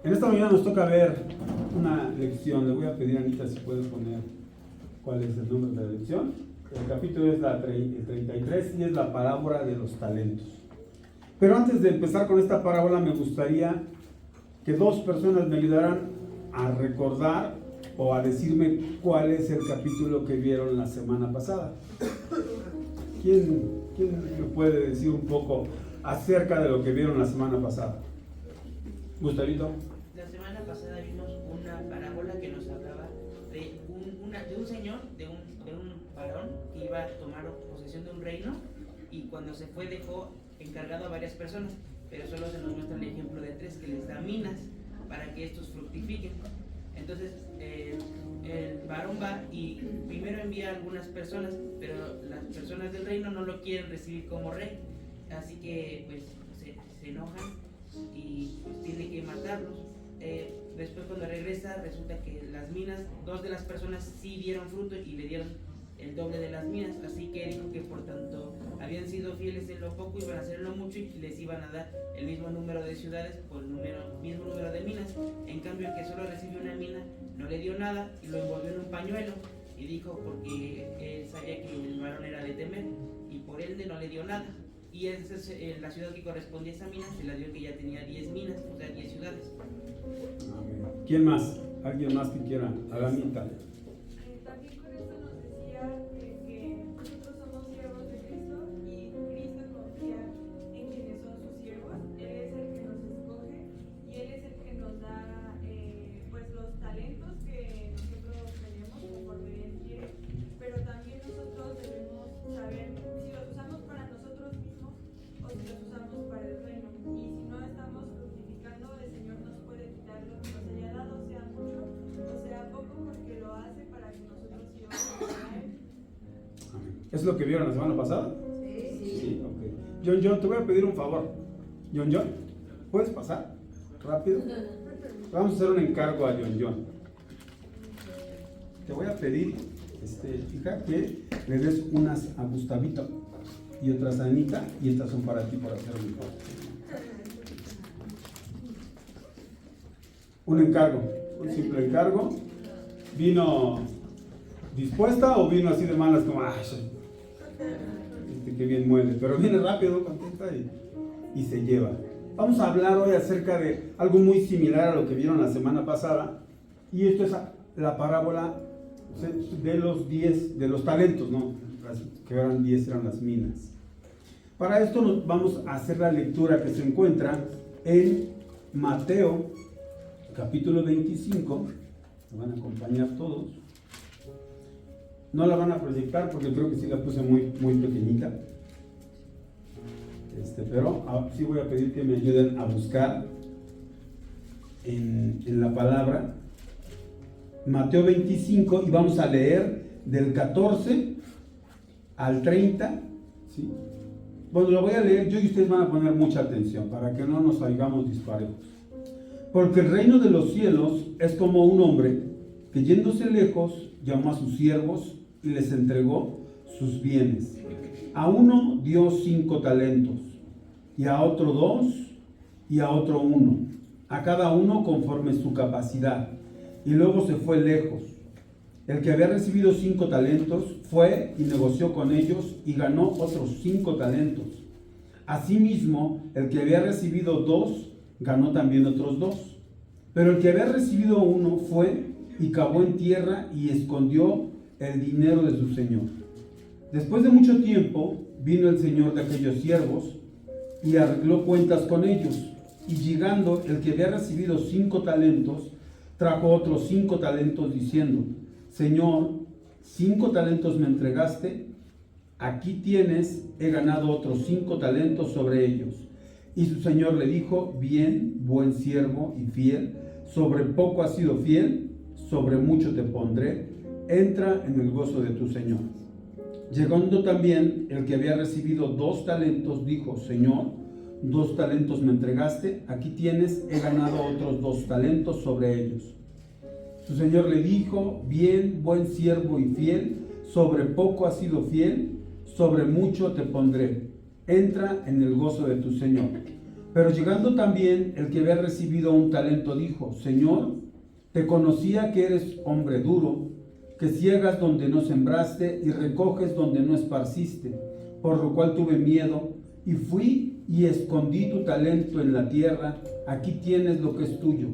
En esta mañana nos toca ver una lección. Le voy a pedir a Anita si puede poner cuál es el número de la lección. El capítulo es el 33 y es la parábola de los talentos. Pero antes de empezar con esta parábola me gustaría que dos personas me ayudaran a recordar o a decirme cuál es el capítulo que vieron la semana pasada. ¿Quién me puede decir un poco acerca de lo que vieron la semana pasada? Gustavito. La semana pasada vimos una parábola que nos hablaba de un señor, de un varón que iba a tomar posesión de un reino, y cuando se fue dejó encargado a varias personas, pero solo se nos muestra el ejemplo de 3, que les da minas para que estos fructifiquen. Entonces el varón va y primero envía a algunas personas, pero las personas del reino no lo quieren recibir como rey, así que pues se enojan y pues tiene que matarlos. Después cuando regresa resulta que las minas, 2 de las personas sí dieron fruto y le dieron el doble de las minas, así que dijo que por tanto habían sido fieles en lo poco, iban a hacerlo mucho y les iban a dar el mismo número de ciudades por el mismo número de minas. En cambio el que solo recibió una mina no le dio nada y lo envolvió en un pañuelo, y dijo porque él sabía que el varón era de temer y por ende no le dio nada. Y esa es la ciudad que correspondía a esa mina, se la dio que ya tenía 10 minas, o sea 10 ciudades. ¿Quién más? ¿Alguien más que quiera? Alamita. También con esto nos decía que nosotros somos siervos de Cristo y Cristo confía en quienes son sus siervos. Él es el que nos escoge y Él es el que nos da pues los talentos que nosotros tenemos conforme Él quiere, pero también nosotros debemos saber si los usamos para nosotros mismos o si los usamos para el reino. Y si no estamos fructificando, el Señor nos puede quitar lo que nos haya dado, sea mucho o sea poco, porque lo hace para que nosotros sigamos a Él. ¿Es lo que vieron la semana pasada? Sí, ok. John, te voy a pedir un favor. John, ¿puedes pasar? Rápido. Vamos a hacer un encargo a John. Te voy a pedir, hija, que le des unas a Gustavito y otras a Anita, y estas son para ti por hacer un favor. Un encargo, un simple encargo. ¿Vino dispuesta o vino así de malas como, qué bien mueve? Pero viene rápido, contenta y se lleva. Vamos a hablar hoy acerca de algo muy similar a lo que vieron la semana pasada, y esto es la parábola de los talentos, ¿no? Que eran 10 eran las minas. Para esto nos vamos a hacer la lectura que se encuentra en Mateo capítulo 25. Me van a acompañar todos. No la van a proyectar porque creo que sí la puse muy pequeñita. Pero sí voy a pedir que me ayuden a buscar en la palabra Mateo 25, y vamos a leer del 14 al 30, ¿sí? Bueno, lo voy a leer yo y ustedes van a poner mucha atención para que no nos salgamos disparejos. Porque el reino de los cielos es como un hombre que, yéndose lejos, llamó a sus siervos y les entregó sus bienes. A uno dio 5 talentos, y a otro 2, y a otro 1, a cada uno conforme su capacidad, y luego se fue lejos. El que había recibido 5 talentos fue y negoció con ellos y ganó otros 5 talentos. Asimismo, el que había recibido 2 ganó también otros 2. Pero el que había recibido 1 fue y cavó en tierra y escondió el dinero de su señor. Después de mucho tiempo vino el señor de aquellos siervos y arregló cuentas con ellos. Y llegando el que había recibido 5 talentos, trajo otros 5 talentos diciendo: Señor, 5 talentos me entregaste, aquí tienes, he ganado otros 5 talentos sobre ellos. Y su señor le dijo: bien, buen siervo y fiel, sobre poco has sido fiel, sobre mucho te pondré, entra en el gozo de tu señor. Llegando también el que había recibido 2 talentos, dijo: Señor, 2 talentos me entregaste, aquí tienes, he ganado otros 2 talentos sobre ellos. Su señor le dijo: bien, buen siervo y fiel, sobre poco has sido fiel, sobre mucho te pondré, entra en el gozo de tu señor. Pero llegando también el que había recibido un talento dijo: Señor, te conocía que eres hombre duro, que ciegas donde no sembraste y recoges donde no esparciste, por lo cual tuve miedo y fui y escondí tu talento en la tierra. Aquí tienes lo que es tuyo.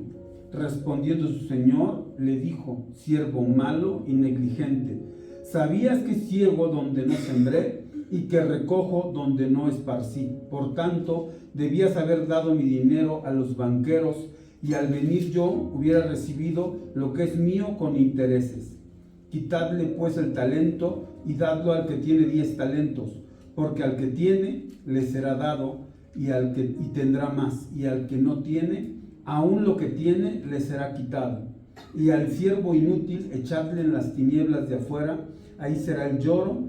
Respondiendo su señor, le dijo: siervo malo y negligente, ¿sabías que ciego donde no sembré y que recojo donde no esparcí? Por tanto, debías haber dado mi dinero a los banqueros, y al venir yo hubiera recibido lo que es mío con intereses. Quitadle pues el talento y dadlo al que tiene 10 talentos, porque al que tiene le será dado y tendrá más, y al que no tiene, aún lo que tiene le será quitado. Y al siervo inútil echadle en las tinieblas de afuera, ahí será el lloro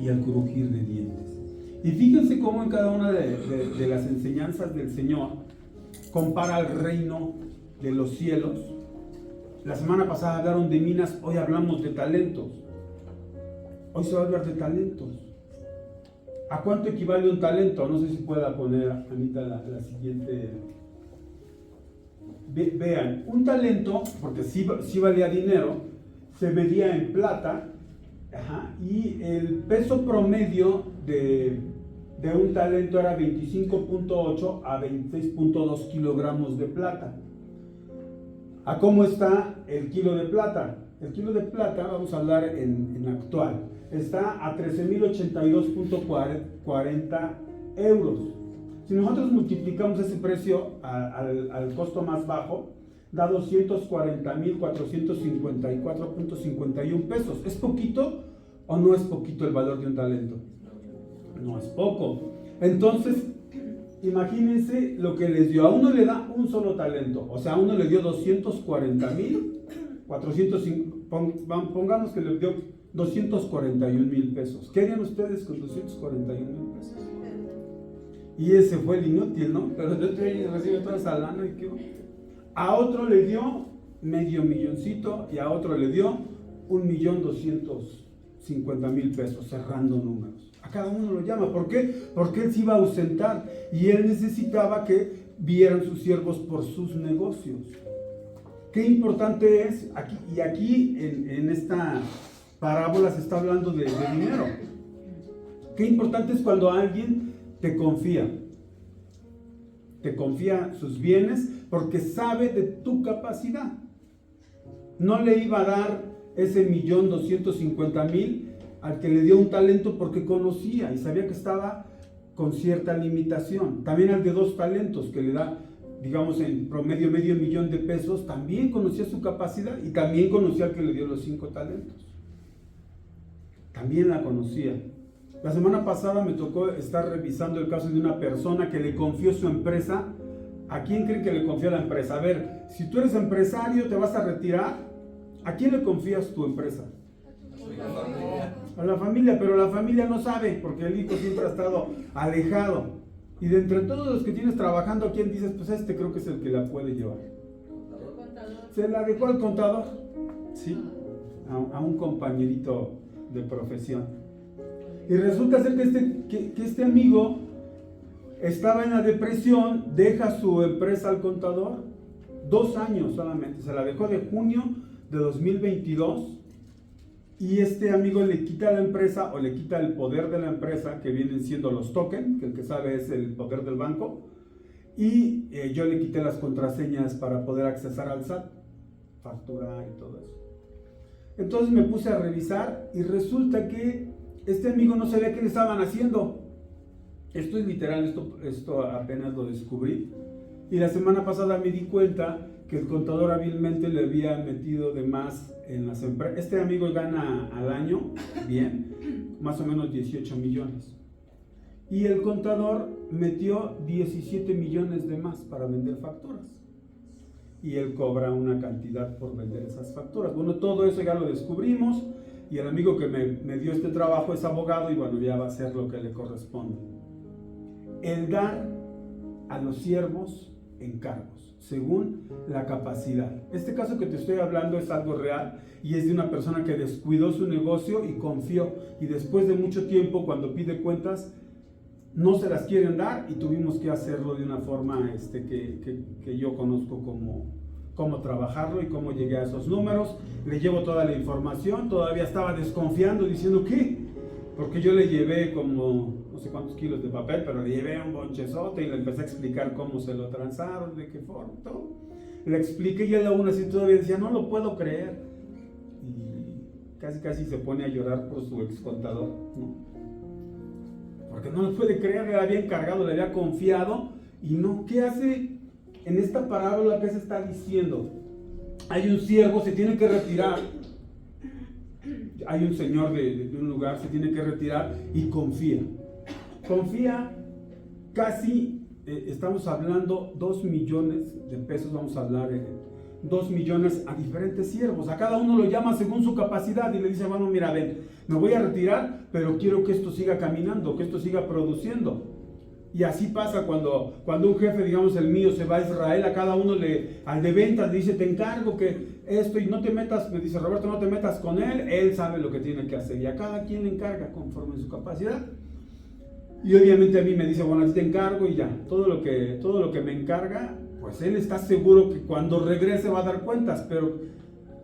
y el crujir de dientes. Y fíjense cómo en cada una de las enseñanzas del Señor compara el reino de los cielos. La semana pasada hablaron de minas, hoy hablamos de talentos. Hoy se va a hablar de talentos. ¿A cuánto equivale un talento? No sé si pueda poner, Anita, la siguiente. Vean, un talento, porque sí valía dinero, se medía en plata, y el peso promedio de un talento era 25.8 a 26.2 kilogramos de plata. ¿A cómo está el kilo de plata? El kilo de plata, vamos a hablar en actual, está a 13.082.40 euros. Si nosotros multiplicamos ese precio al costo más bajo, da 240.454.51 pesos. ¿Es poquito o no es poquito el valor de un talento? No es poco. Entonces, imagínense lo que les dio. A uno le da un solo talento, o sea, a uno le dio 240.450, pongamos que le dio 241,000 pesos. ¿Qué harían ustedes con 241,000 pesos? Y ese fue el inútil, ¿no? Pero el otro recibe toda esa lana y ¿qué? A otro le dio medio milloncito y a otro le dio 1,250,000 pesos, cerrando números. A cada uno lo llama. ¿Por qué? Porque él se iba a ausentar y él necesitaba que vieran sus siervos por sus negocios. Qué importante es, aquí en esta parábola se está hablando de dinero. Qué importante es cuando alguien te confía sus bienes porque sabe de tu capacidad. No le iba a dar ese 1,250,000 al que le dio un talento porque conocía y sabía que estaba con cierta limitación. También al de 2 talentos que le da, digamos, en promedio medio millón de pesos, también conocía su capacidad y también conocía al que le dio los 5 talentos. También la conocía. La semana pasada me tocó estar revisando el caso de una persona que le confió su empresa. ¿A quién creen que le confió la empresa? A ver, si tú eres empresario, te vas a retirar, ¿a quién le confías tu empresa? A la familia, pero la familia no sabe porque el hijo siempre ha estado alejado. Y de entre todos los que tienes trabajando, ¿a quién dices? Pues este creo que es el que la puede llevar. ¿Se la dejó al contador? Sí, a un compañerito de profesión. Y resulta ser que este amigo estaba en la depresión, deja su empresa al contador, 2 años solamente, se la dejó de junio de 2022. Y este amigo le quita la empresa o le quita el poder de la empresa, que vienen siendo los tokens, que el que sabe es el poder del banco, y yo le quité las contraseñas para poder accesar al SAT, facturar y todo eso. Entonces me puse a revisar y resulta que este amigo no sabía qué le estaban haciendo. Esto es literal, esto apenas lo descubrí. Y la semana pasada me di cuenta que el contador hábilmente le había metido de más en las empresas. Este amigo gana al año, bien, más o menos 18 millones. Y el contador metió 17 millones de más para vender facturas. Y él cobra una cantidad por vender esas facturas. Bueno, todo eso ya lo descubrimos y el amigo que me dio este trabajo es abogado y bueno, ya va a hacer lo que le corresponde. El dar a los siervos encargos, según la capacidad. Este caso que te estoy hablando es algo real y es de una persona que descuidó su negocio y confió. Y después de mucho tiempo, cuando pide cuentas, no se las quieren dar y tuvimos que hacerlo de una forma que yo conozco cómo trabajarlo y cómo llegué a esos números. Le llevo toda la información, todavía estaba desconfiando diciendo ¿qué? Porque yo le llevé como no sé cuántos kilos de papel, pero le llevé un bonchezote y le empecé a explicar cómo se lo transaron, de qué forma, todo. Le expliqué y él aún así todavía decía, no lo puedo creer. Y casi se pone a llorar por su ex contador, ¿no? Porque no lo puede creer, le había encargado, le había confiado y no, ¿qué hace en esta parábola? ¿Qué se está diciendo? Hay un siervo, se tiene que retirar. Hay un señor de un lugar, se tiene que retirar y confía. Confía casi, estamos hablando 2 millones de pesos, vamos a hablar 2 millones a diferentes siervos. A cada uno lo llama según su capacidad y le dice, bueno, mira, ven, me voy a retirar, pero quiero que esto siga caminando, que esto siga produciendo. Y así pasa cuando un jefe, digamos el mío, se va a Israel, a cada uno al de ventas le dice, te encargo que esto, y no te metas, me dice Roberto, no te metas con él sabe lo que tiene que hacer, y a cada quien le encarga conforme su capacidad. Y obviamente a mí me dice, bueno, así te encargo y ya, todo lo que me encarga, pues él está seguro que cuando regrese va a dar cuentas, pero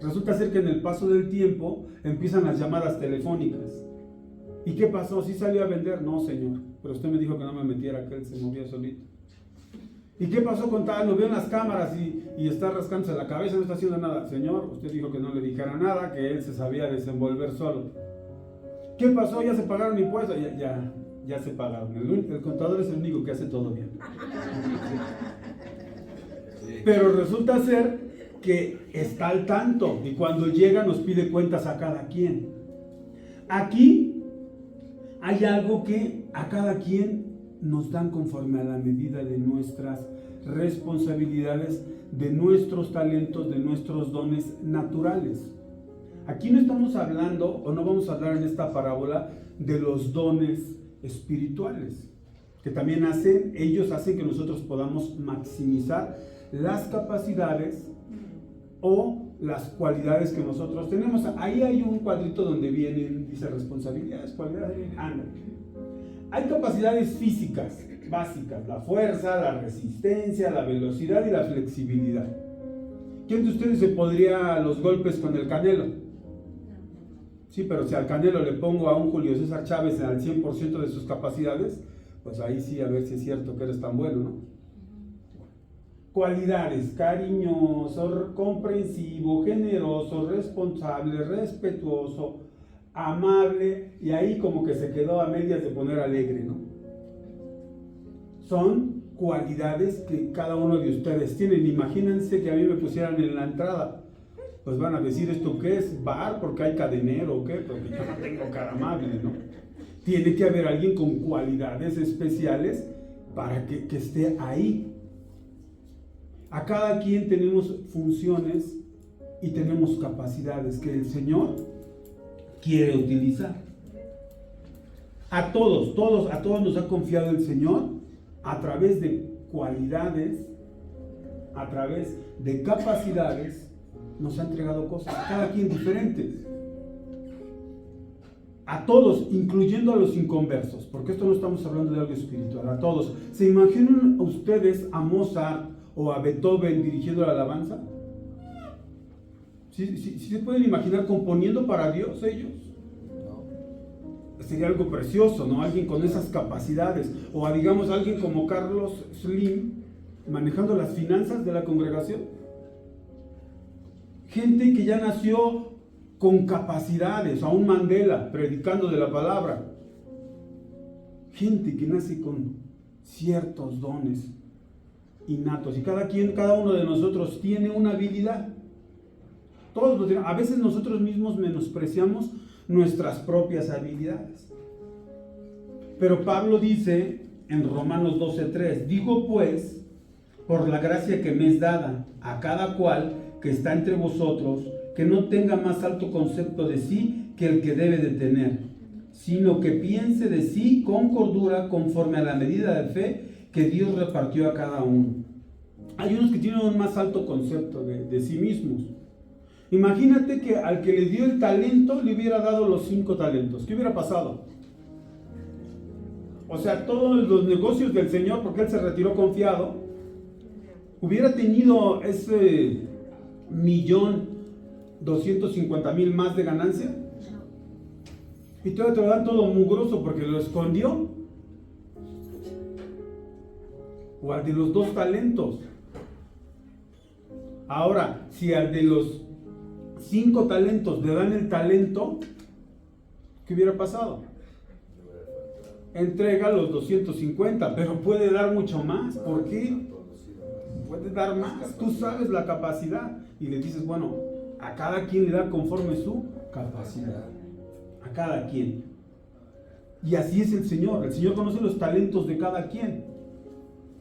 resulta ser que en el paso del tiempo empiezan las llamadas telefónicas. ¿Y qué pasó? ¿Sí salió a vender? No, señor, pero usted me dijo que no me metiera, que él se movía solito. ¿Y qué pasó con tal? Lo veo en las cámaras y está rascándose la cabeza, no está haciendo nada. Señor, usted dijo que no le dijera nada, que él se sabía desenvolver solo. ¿Qué pasó? ¿Ya se pagaron impuestos? Ya se pagaron. El contador es el único que hace todo bien. Pero resulta ser que está al tanto y cuando llega nos pide cuentas a cada quien. Aquí hay algo que a cada quien nos dan conforme a la medida de nuestras responsabilidades, de nuestros talentos, de nuestros dones naturales. Aquí no estamos hablando, o no vamos a hablar en esta parábola, de los dones espirituales, que también ellos hacen que nosotros podamos maximizar las capacidades o las cualidades que nosotros tenemos. Ahí hay un cuadrito donde vienen, dice responsabilidades, cualidades, hay capacidades físicas básicas, la fuerza, la resistencia, la velocidad y la flexibilidad. ¿Quién de ustedes se podría los golpes con el Canelo? Sí, pero si al Canelo le pongo a un Julio César Chávez al 100% de sus capacidades, pues ahí sí, a ver si es cierto que eres tan bueno, ¿no? Cualidades: cariñoso, comprensivo, generoso, responsable, respetuoso, amable, y ahí como que se quedó a medias de poner alegre, ¿no? Son cualidades que cada uno de ustedes tienen. Imagínense que a mí me pusieran en la entrada, pues van a decir, ¿esto qué es? ¿Bar? ¿Porque hay cadenero o qué? Porque yo no tengo cara amable, ¿no? Tiene que haber alguien con cualidades especiales para que esté ahí. A cada quien tenemos funciones y tenemos capacidades que el Señor quiere utilizar. A todos nos ha confiado el Señor a través de cualidades, a través de capacidades, nos ha entregado cosas, cada quien diferentes. A todos, incluyendo a los inconversos, porque esto no estamos hablando de algo espiritual, a todos. ¿Se imaginan ustedes a Mozart o a Beethoven dirigiendo la alabanza? ¿Sí se pueden imaginar componiendo para Dios ellos? No. Sería algo precioso, ¿no? Alguien con esas capacidades. O a, digamos, alguien como Carlos Slim manejando las finanzas de la congregación. Gente que ya nació con capacidades, a un Mandela predicando de la palabra. Gente que nace con ciertos dones innatos y cada uno de nosotros tiene una habilidad. Todos lo tenemos. A veces nosotros mismos menospreciamos nuestras propias habilidades. Pero Pablo dice en Romanos 12:3, digo pues, por la gracia que me es dada a cada cual que está entre vosotros, que no tenga más alto concepto de sí que el que debe de tener, sino que piense de sí con cordura conforme a la medida de fe que Dios repartió a cada uno. Hay unos que tienen un más alto concepto de sí mismos. Imagínate que al que le dio el talento le hubiera dado los 5 talentos. ¿Qué hubiera pasado? o sea, todos los negocios del Señor, porque Él se retiró confiado, hubiera tenido ese 1,250,000 más de ganancia. Y todavía te lo dan todo mugroso porque lo escondió. O al de los 2 talentos. Ahora, si al de los 5 talentos le dan el talento, ¿qué hubiera pasado? Entrega los 250, pero puede dar mucho más. ¿Por qué? Puede dar más. Tú sabes la capacidad. Y le dices, bueno, a cada quien le da conforme su capacidad. A cada quien. Y así es el Señor. El Señor conoce los talentos de cada quien.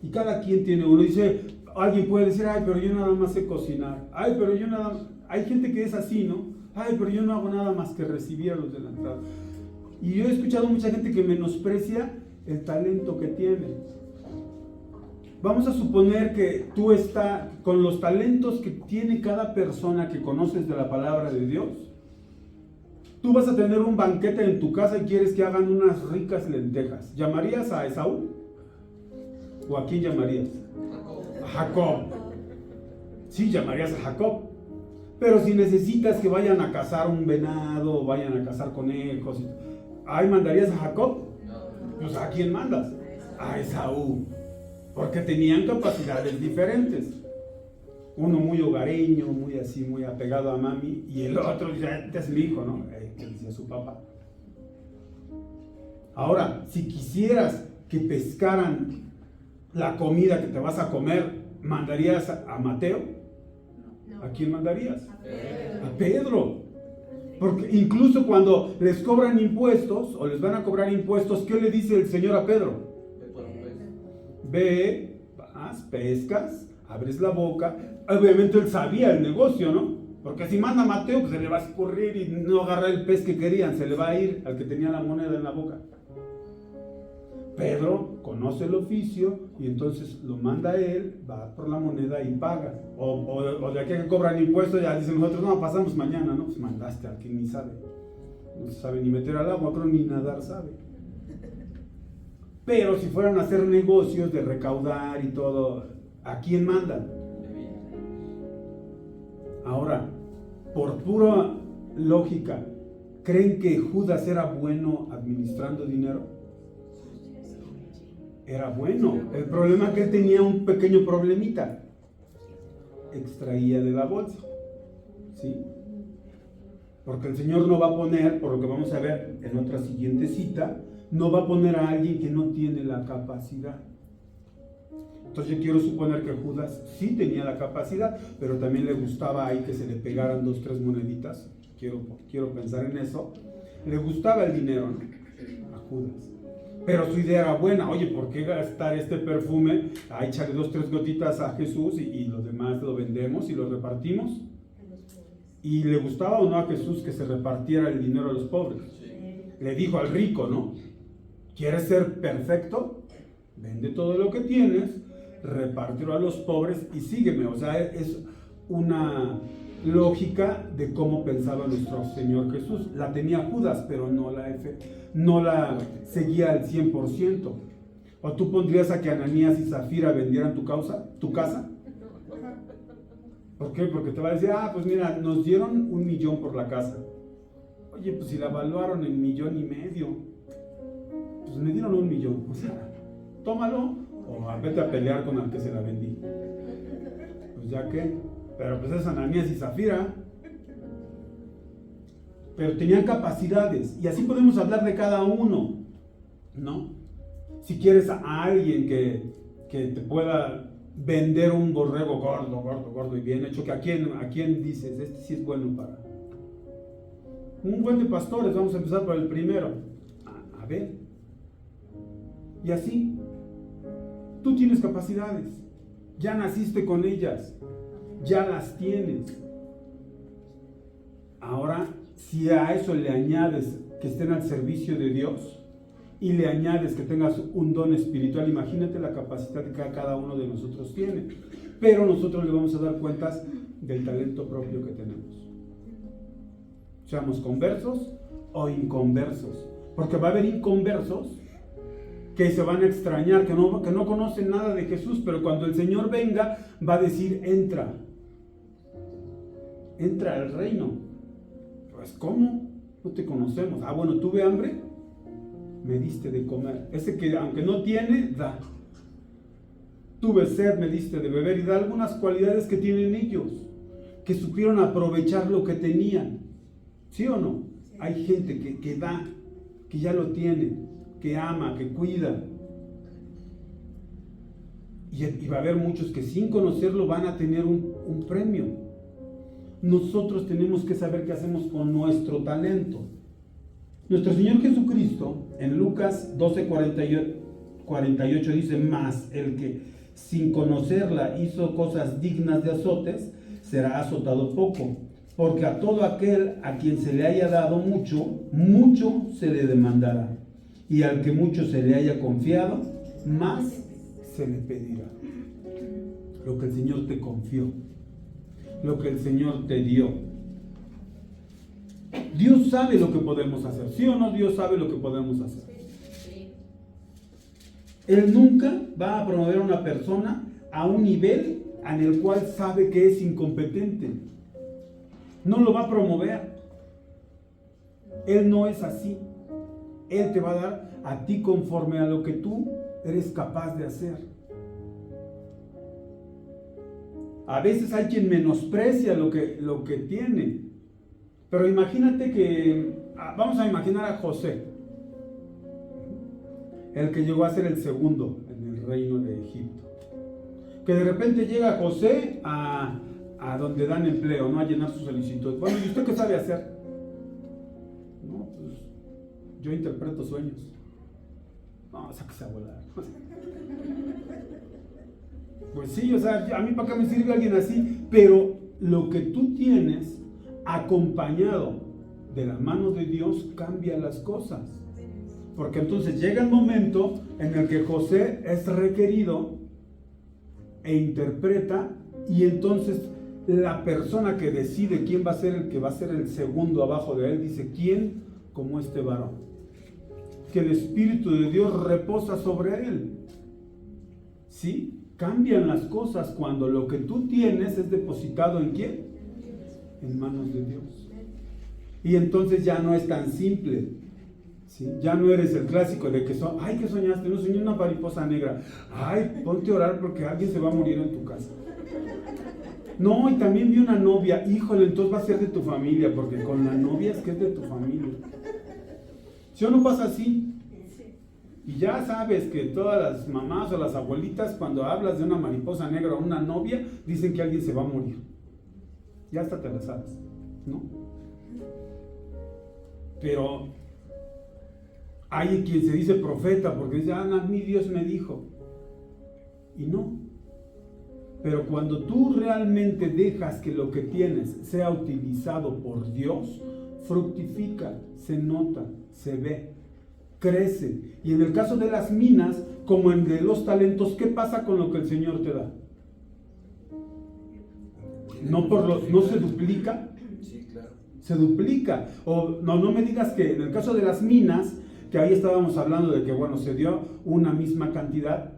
Y cada quien tiene uno. Dice, alguien puede decir, ay, pero yo nada más sé cocinar. Ay, pero yo nada más. Hay gente que es así, ¿no? Ay, pero yo no hago nada más que recibir a los de la entrada. Y yo he escuchado mucha gente que menosprecia el talento que tiene. Vamos a suponer que tú estás con los talentos que tiene cada persona que conoces de la palabra de Dios. Tú vas a tener un banquete en tu casa y quieres que hagan unas ricas lentejas. ¿Llamarías a Esaú? ¿O a quién llamarías? A Jacob. Sí, llamarías a Jacob. Pero si necesitas que vayan a cazar un venado, o vayan a cazar conejos, ¿ahí mandarías a Jacob? Pues ¿a quién mandas? A Esaú. Porque tenían capacidades diferentes. Uno muy hogareño, muy así, muy apegado a mami, y el otro ya este es mi hijo, ¿no? Que decía su papá. Ahora, si quisieras que pescaran la comida que te vas a comer, ¿mandarías a Mateo? ¿A quién mandarías? A Pedro. Porque incluso cuando les cobran impuestos, o les van a cobrar impuestos, ¿qué le dice el Señor a Pedro? Ve, vas, pescas, abres la boca. Obviamente él sabía el negocio, ¿no? Porque si manda a Mateo, pues se le va a escurrir y no agarra el pez que querían, se le va a ir al que tenía la moneda en la boca. Pedro conoce el oficio y entonces lo manda a él, va por la moneda y paga. O de aquí que cobran impuestos, ya dicen nosotros, no, pasamos mañana, ¿no? Pues mandaste al que ni sabe. No sabe ni meter al agua, pero ni nadar sabe. Pero si fueran a hacer negocios de recaudar y todo, ¿a quién mandan? Ahora, por pura lógica, ¿creen que Judas era bueno administrando dinero? Era bueno. El problema es que él tenía un pequeño problemita. Extraía de la bolsa. ¿Sí? Porque el Señor no va a poner, por lo que vamos a ver en otra siguiente cita, no va a poner a alguien que no tiene la capacidad. Entonces yo quiero suponer que Judas sí tenía la capacidad, pero también le gustaba ahí que se le pegaran 2, 3 moneditas. Quiero pensar en eso. Le gustaba el dinero, ¿no? A Judas. Pero su idea era buena. Oye, ¿por qué gastar este perfume? A echarle 2, 3 gotitas a Jesús y lo demás lo vendemos y lo repartimos. ¿Y le gustaba o no a Jesús que se repartiera el dinero a los pobres? Le dijo al rico, ¿no? ¿Quieres ser perfecto? Vende todo lo que tienes, repártelo a los pobres y sígueme. O sea, es una lógica de cómo pensaba nuestro Señor Jesús. La tenía Judas, pero no la seguía al 100%. ¿O tú pondrías a que Ananías y Zafira vendieran tu casa? ¿Por qué? Porque te va a decir, pues mira, nos dieron 1,000,000 por la casa. Oye, pues si la evaluaron en 1,500,000, pues me dieron 1,000,000. O sea, tómalo o vete a pelear con el que se la vendí. Pues ya que, pero pues es Ananías y Zafira. Pero tenían capacidades y así podemos hablar de cada uno, ¿no? Si quieres a alguien que te pueda vender un borrego gordo y bien hecho, que a quién dices, este sí es bueno para un buen de pastores. Vamos a empezar por el primero, a ver. Y así, tú tienes capacidades, ya naciste con ellas, ya las tienes. Ahora, si a eso le añades que estén al servicio de Dios y le añades que tengas un don espiritual, imagínate la capacidad que cada uno de nosotros tiene. Pero nosotros le vamos a dar cuentas del talento propio que tenemos. Seamos conversos o inconversos. Porque va a haber inconversos que se van a extrañar, que no conocen nada de Jesús, pero cuando el Señor venga, va a decir, entra al reino. Pues, ¿cómo? No te conocemos. Ah, bueno, ¿tuve hambre? Me diste de comer. Ese que aunque no tiene, da. Tuve sed, me diste de beber, y da algunas cualidades que tienen ellos, que supieron aprovechar lo que tenían. ¿Sí o no? Sí. Hay gente que da, que ya lo tiene, que ama, que cuida. Y va a haber muchos que sin conocerlo van a tener un premio. Nosotros tenemos que saber qué hacemos con nuestro talento. Nuestro Señor Jesucristo, en Lucas 12:48 dice, mas el que sin conocerla hizo cosas dignas de azotes, será azotado poco, porque a todo aquel a quien se le haya dado mucho, mucho se le demandará, y al que mucho se le haya confiado, más se le pedirá. Lo que el Señor te confió, lo que el Señor te dio. Dios sabe lo que podemos hacer, ¿sí o no? Dios sabe lo que podemos hacer. Él nunca va a promover a una persona a un nivel en el cual sabe que es incompetente. No lo va a promover. Él no es así. Él te va a dar a ti conforme a lo que tú eres capaz de hacer. A veces hay quien menosprecia lo que tiene. Pero imagínate que, vamos a imaginar a José, el que llegó a ser el segundo en el reino de Egipto. Que de repente llega José a donde dan empleo, ¿no? A llenar su solicitud. Bueno, ¿y usted qué sabe hacer? No, pues yo interpreto sueños. No, sáquese a volar. Pues sí, o sea, a mí para qué me sirve alguien así, pero lo que tú tienes acompañado de la mano de Dios cambia las cosas. Porque entonces llega el momento en el que José es requerido e interpreta, y entonces la persona que decide quién va a ser el que va a ser el segundo abajo de él, dice, ¿quién como este varón? Que el Espíritu de Dios reposa sobre él. ¿Sí? Cambian las cosas cuando lo que tú tienes es depositado ¿en quién? En manos de Dios. Y entonces ya no es tan simple. ¿Sí? Ya no eres el clásico de que ay, ¿qué soñaste? No, soñé una mariposa negra. Ay, ponte a orar porque alguien se va a morir en tu casa. No, y también vi una novia. Híjole, entonces va a ser de tu familia, porque con la novia es que es de tu familia. ¿Sí o no pasa así? Y ya sabes que todas las mamás o las abuelitas, cuando hablas de una mariposa negra o una novia, dicen que alguien se va a morir. Ya hasta te la sabes, ¿no? Pero hay quien se dice profeta porque dice, a mí Dios me dijo. Y no. Pero cuando tú realmente dejas que lo que tienes sea utilizado por Dios, fructifica, se nota, se ve, crece. Y en el caso de las minas, como en de los talentos, ¿qué pasa con lo que el Señor te da? ¿No se duplica? Sí, claro. Se duplica. O no me digas que en el caso de las minas, que ahí estábamos hablando de que, bueno, se dio una misma cantidad,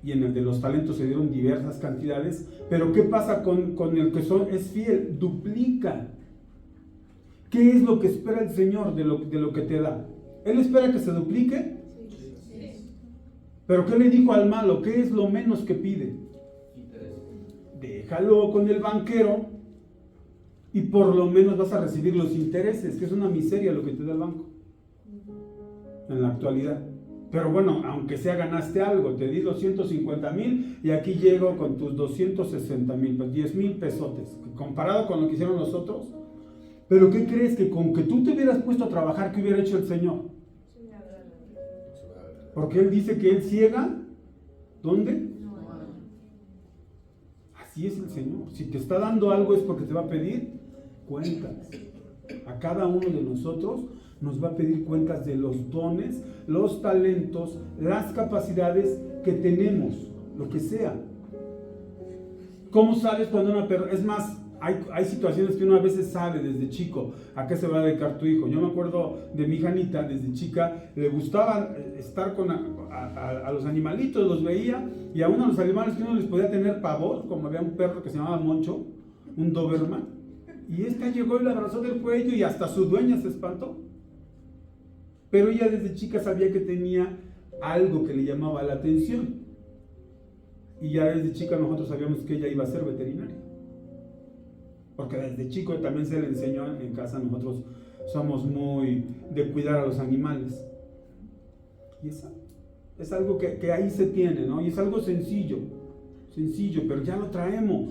y en el de los talentos se dieron diversas cantidades, pero ¿qué pasa con el que es fiel? Duplica. ¿Qué es lo que espera el Señor de lo que te da? ¿Él espera que se duplique? Sí. ¿Pero qué le dijo al malo? ¿Qué es lo menos que pide? Déjalo con el banquero y por lo menos vas a recibir los intereses, que es una miseria lo que te da el banco en la actualidad. Pero bueno, aunque sea ganaste algo, te di 250,000 y aquí llego con tus 260,000, pues 10,000 pesotes, comparado con lo que hicieron los otros. Pero ¿qué crees? Que con que tú te hubieras puesto a trabajar, ¿qué hubiera hecho el Señor? Porque Él dice que Él ciega, ¿dónde? Así es el Señor. Si te está dando algo es porque te va a pedir cuentas. A cada uno de nosotros nos va a pedir cuentas de los dones, los talentos, las capacidades que tenemos, lo que sea. ¿Cómo sabes cuando una persona? Es más, hay situaciones que uno a veces sabe desde chico a qué se va a dedicar tu hijo. Yo me acuerdo de mi hija Anita, desde chica, le gustaba estar con a los animalitos, los veía, y a uno de los animales que uno les podía tener pavor, como había un perro que se llamaba Moncho, un Doberman, y esta llegó y la abrazó del cuello y hasta su dueña se espantó. Pero ella desde chica sabía que tenía algo que le llamaba la atención. Y ya desde chica nosotros sabíamos que ella iba a ser veterinaria. Porque desde chico también se le enseñó en casa, nosotros somos muy de cuidar a los animales. Y es algo que ahí se tiene, ¿no? Y es algo sencillo, pero ya lo traemos.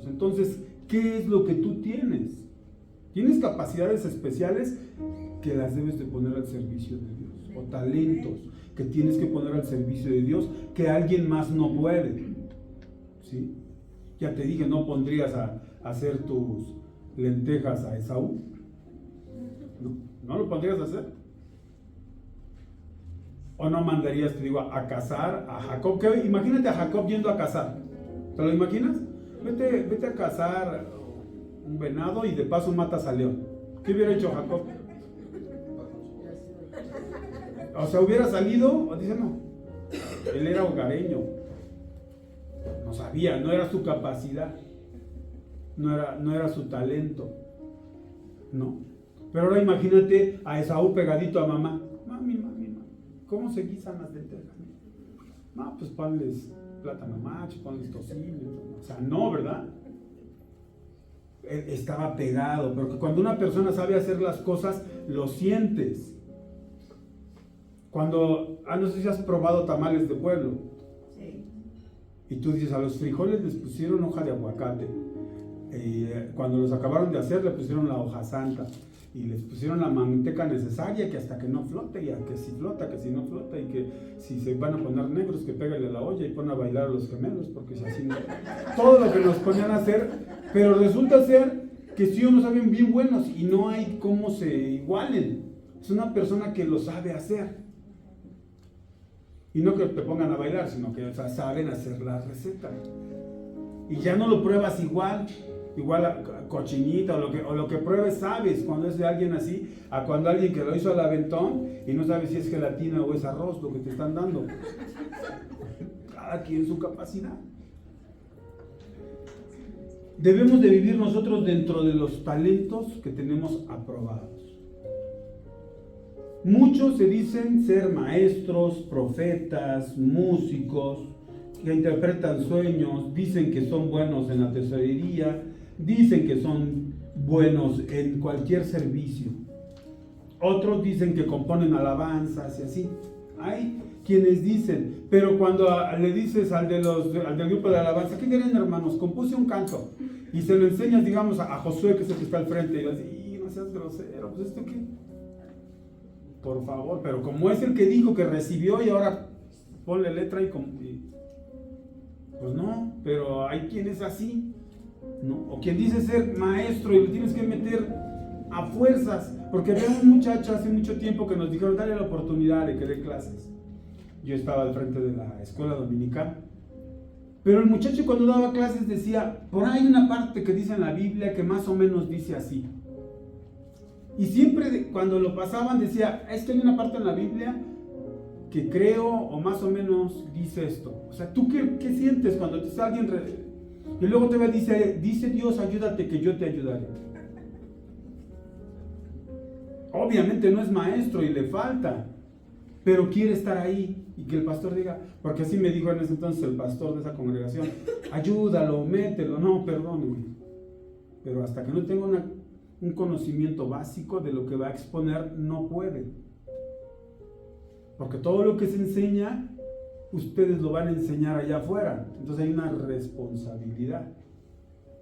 Entonces, ¿qué es lo que tú tienes? Tienes capacidades especiales que las debes de poner al servicio de Dios, o talentos que tienes que poner al servicio de Dios que alguien más no puede, ¿sí? Ya te dije, no pondrías a hacer tus lentejas a Esaú, no lo pondrías a hacer, o no mandarías, te digo, a cazar a Jacob. Imagínate a Jacob yendo a cazar, ¿te lo imaginas? Vete a cazar un venado y de paso matas al león. ¿Qué hubiera hecho Jacob? O sea, hubiera salido, o dice no, él era hogareño, no sabía, no era su capacidad, no era su talento, ¿no? Pero ahora imagínate a Esaú pegadito a mamá. Mami, ¿cómo se guisan las lentejas? No, pues ponles plátano macho, ponles tocino, o sea, no, ¿verdad? Él estaba pegado, pero cuando una persona sabe hacer las cosas, lo sientes. Cuando, no sé si has probado tamales de pueblo. Sí. Y tú dices, a los frijoles les pusieron hoja de aguacate. Cuando los acabaron de hacer, le pusieron la hoja santa. Y les pusieron la manteca necesaria, que hasta que no flote, y a que si flota, que si no flota, y que si se van a poner negros, que pégale a la olla y pon a bailar a los gemelos, porque si así no. Todo lo que nos ponían a hacer, pero resulta ser que sí unos saben bien buenos y no hay cómo se igualen. Es una persona que lo sabe hacer. Y no que te pongan a bailar, sino que saben hacer la receta. Y ya no lo pruebas igual a cochinita o lo que pruebes, sabes cuando es de alguien así, a cuando alguien que lo hizo al aventón y no sabes si es gelatina o es arroz lo que te están dando. Cada quien su capacidad. Debemos de vivir nosotros dentro de los talentos que tenemos aprobados. Muchos se dicen ser maestros, profetas, músicos, que interpretan sueños, dicen que son buenos en la tesorería, dicen que son buenos en cualquier servicio. Otros dicen que componen alabanzas y así. Hay quienes dicen, pero cuando le dices al del grupo de alabanza, ¿qué quieren, hermanos? Compuse un canto. Y se lo enseñas, digamos, a Josué, que es el que está al frente, y le dices, no seas grosero, pues ¿esto qué? Por favor, pero como es el que dijo que recibió y ahora ponle letra pues no, pero hay quien es así, ¿no? O quien dice ser maestro y lo tienes que meter a fuerzas, porque había un muchacho hace mucho tiempo que nos dijeron, dale la oportunidad de que dé clases. Yo estaba al frente de la escuela dominical, pero el muchacho cuando daba clases decía, por ahí hay una parte que dice en la Biblia que más o menos dice así. Y siempre cuando lo pasaban decía, es que hay una parte en la Biblia que creo o más o menos dice esto. O sea, ¿tú qué sientes cuando te dice alguien? Y luego te dice Dios, ayúdate que yo te ayudaré. Obviamente no es maestro y le falta, pero quiere estar ahí y que el pastor diga, porque así me dijo en ese entonces el pastor de esa congregación, ayúdalo, mételo, no, perdóneme. Pero hasta que no tenga un conocimiento básico de lo que va a exponer, no puede. Porque todo lo que se enseña, ustedes lo van a enseñar allá afuera. Entonces hay una responsabilidad.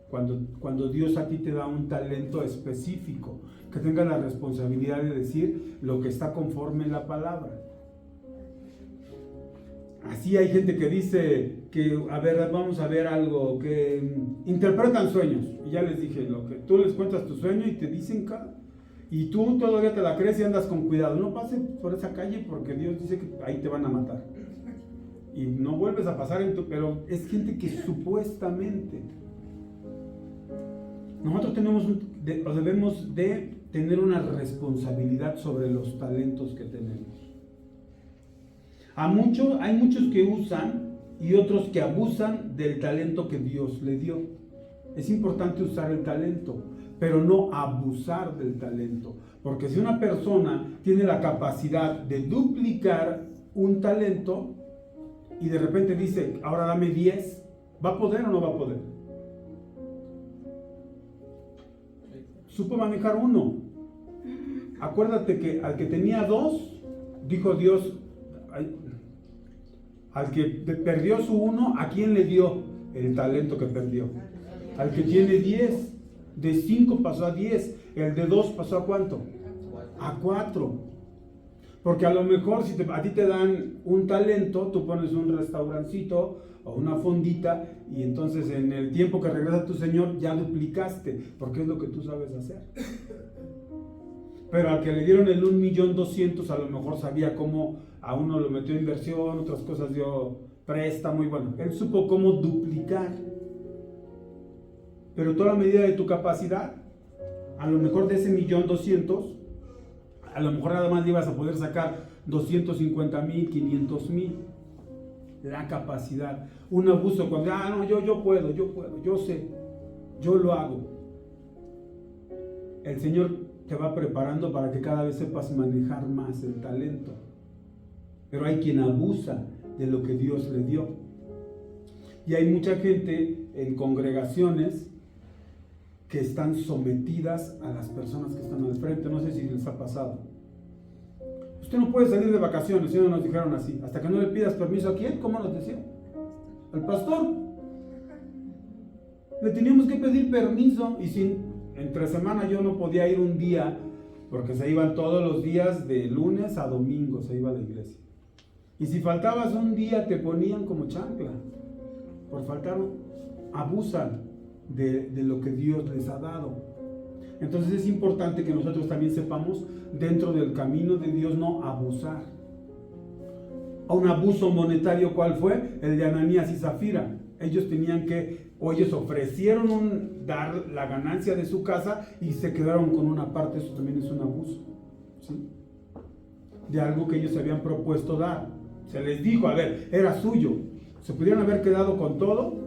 Cuando Dios a ti te da un talento específico, que tenga la responsabilidad de decir lo que está conforme en la palabra. Así hay gente que dice que, a ver, vamos a ver algo, que interpretan sueños. Y ya les dije, lo que tú les cuentas tu sueño y te dicen y tú todavía te la crees y andas con cuidado. No pases por esa calle porque Dios dice que ahí te van a matar. y no vuelves a pasar pero es gente que supuestamente. Nosotros debemos de tener una responsabilidad sobre los talentos que tenemos. Hay muchos que usan y otros que abusan del talento que Dios le dio. Es importante usar el talento, pero no abusar del talento. Porque si una persona tiene la capacidad de duplicar un talento y de repente dice, ahora dame 10, ¿va a poder o no va a poder? Supo manejar uno. Acuérdate que al que tenía 2, dijo Dios, al que perdió su 1, ¿a quién le dio el talento que perdió? Al que tiene 10, de 5 pasó a 10, el de 2 pasó a ¿cuánto? A 4. Porque a lo mejor si a ti te dan un talento, tú pones un restaurancito o una fondita y entonces en el tiempo que regresa tu Señor ya duplicaste, porque es lo que tú sabes hacer. Pero al que le dieron el 1.200.000 a lo mejor sabía cómo, a uno lo metió en inversión, otras cosas dio préstamo y bueno, él supo cómo duplicar. Pero toda la medida de tu capacidad, a lo mejor de ese 1.200.000, a lo mejor nada más le ibas a poder sacar 250.000, 500.000. La capacidad. Un abuso cuando, no, yo puedo, yo sé, yo lo hago. El Señor te va preparando para que cada vez sepas manejar más el talento. Pero hay quien abusa de lo que Dios le dio. Y hay mucha gente en congregaciones que están sometidas a las personas que están al frente. No sé si les ha pasado. Usted no puede salir de vacaciones, si no nos dijeron así. Hasta que no le pidas permiso a quién, ¿cómo nos decían? Al pastor. Le teníamos que pedir permiso y entre semana yo no podía ir un día porque se iban todos los días de lunes a domingo, se iba a la iglesia. Y si faltabas un día te ponían como chancla. Por faltar, abusan de lo que Dios les ha dado. Entonces es importante que nosotros también sepamos dentro del camino de Dios no abusar. A un abuso monetario, ¿cuál fue? El de Ananías y Zafira. Ellos ofrecieron dar la ganancia de su casa y se quedaron con una parte. Eso también es un abuso, ¿sí? De algo que ellos se habían propuesto dar. Se les dijo, a ver, era suyo. Se pudieron haber quedado con todo,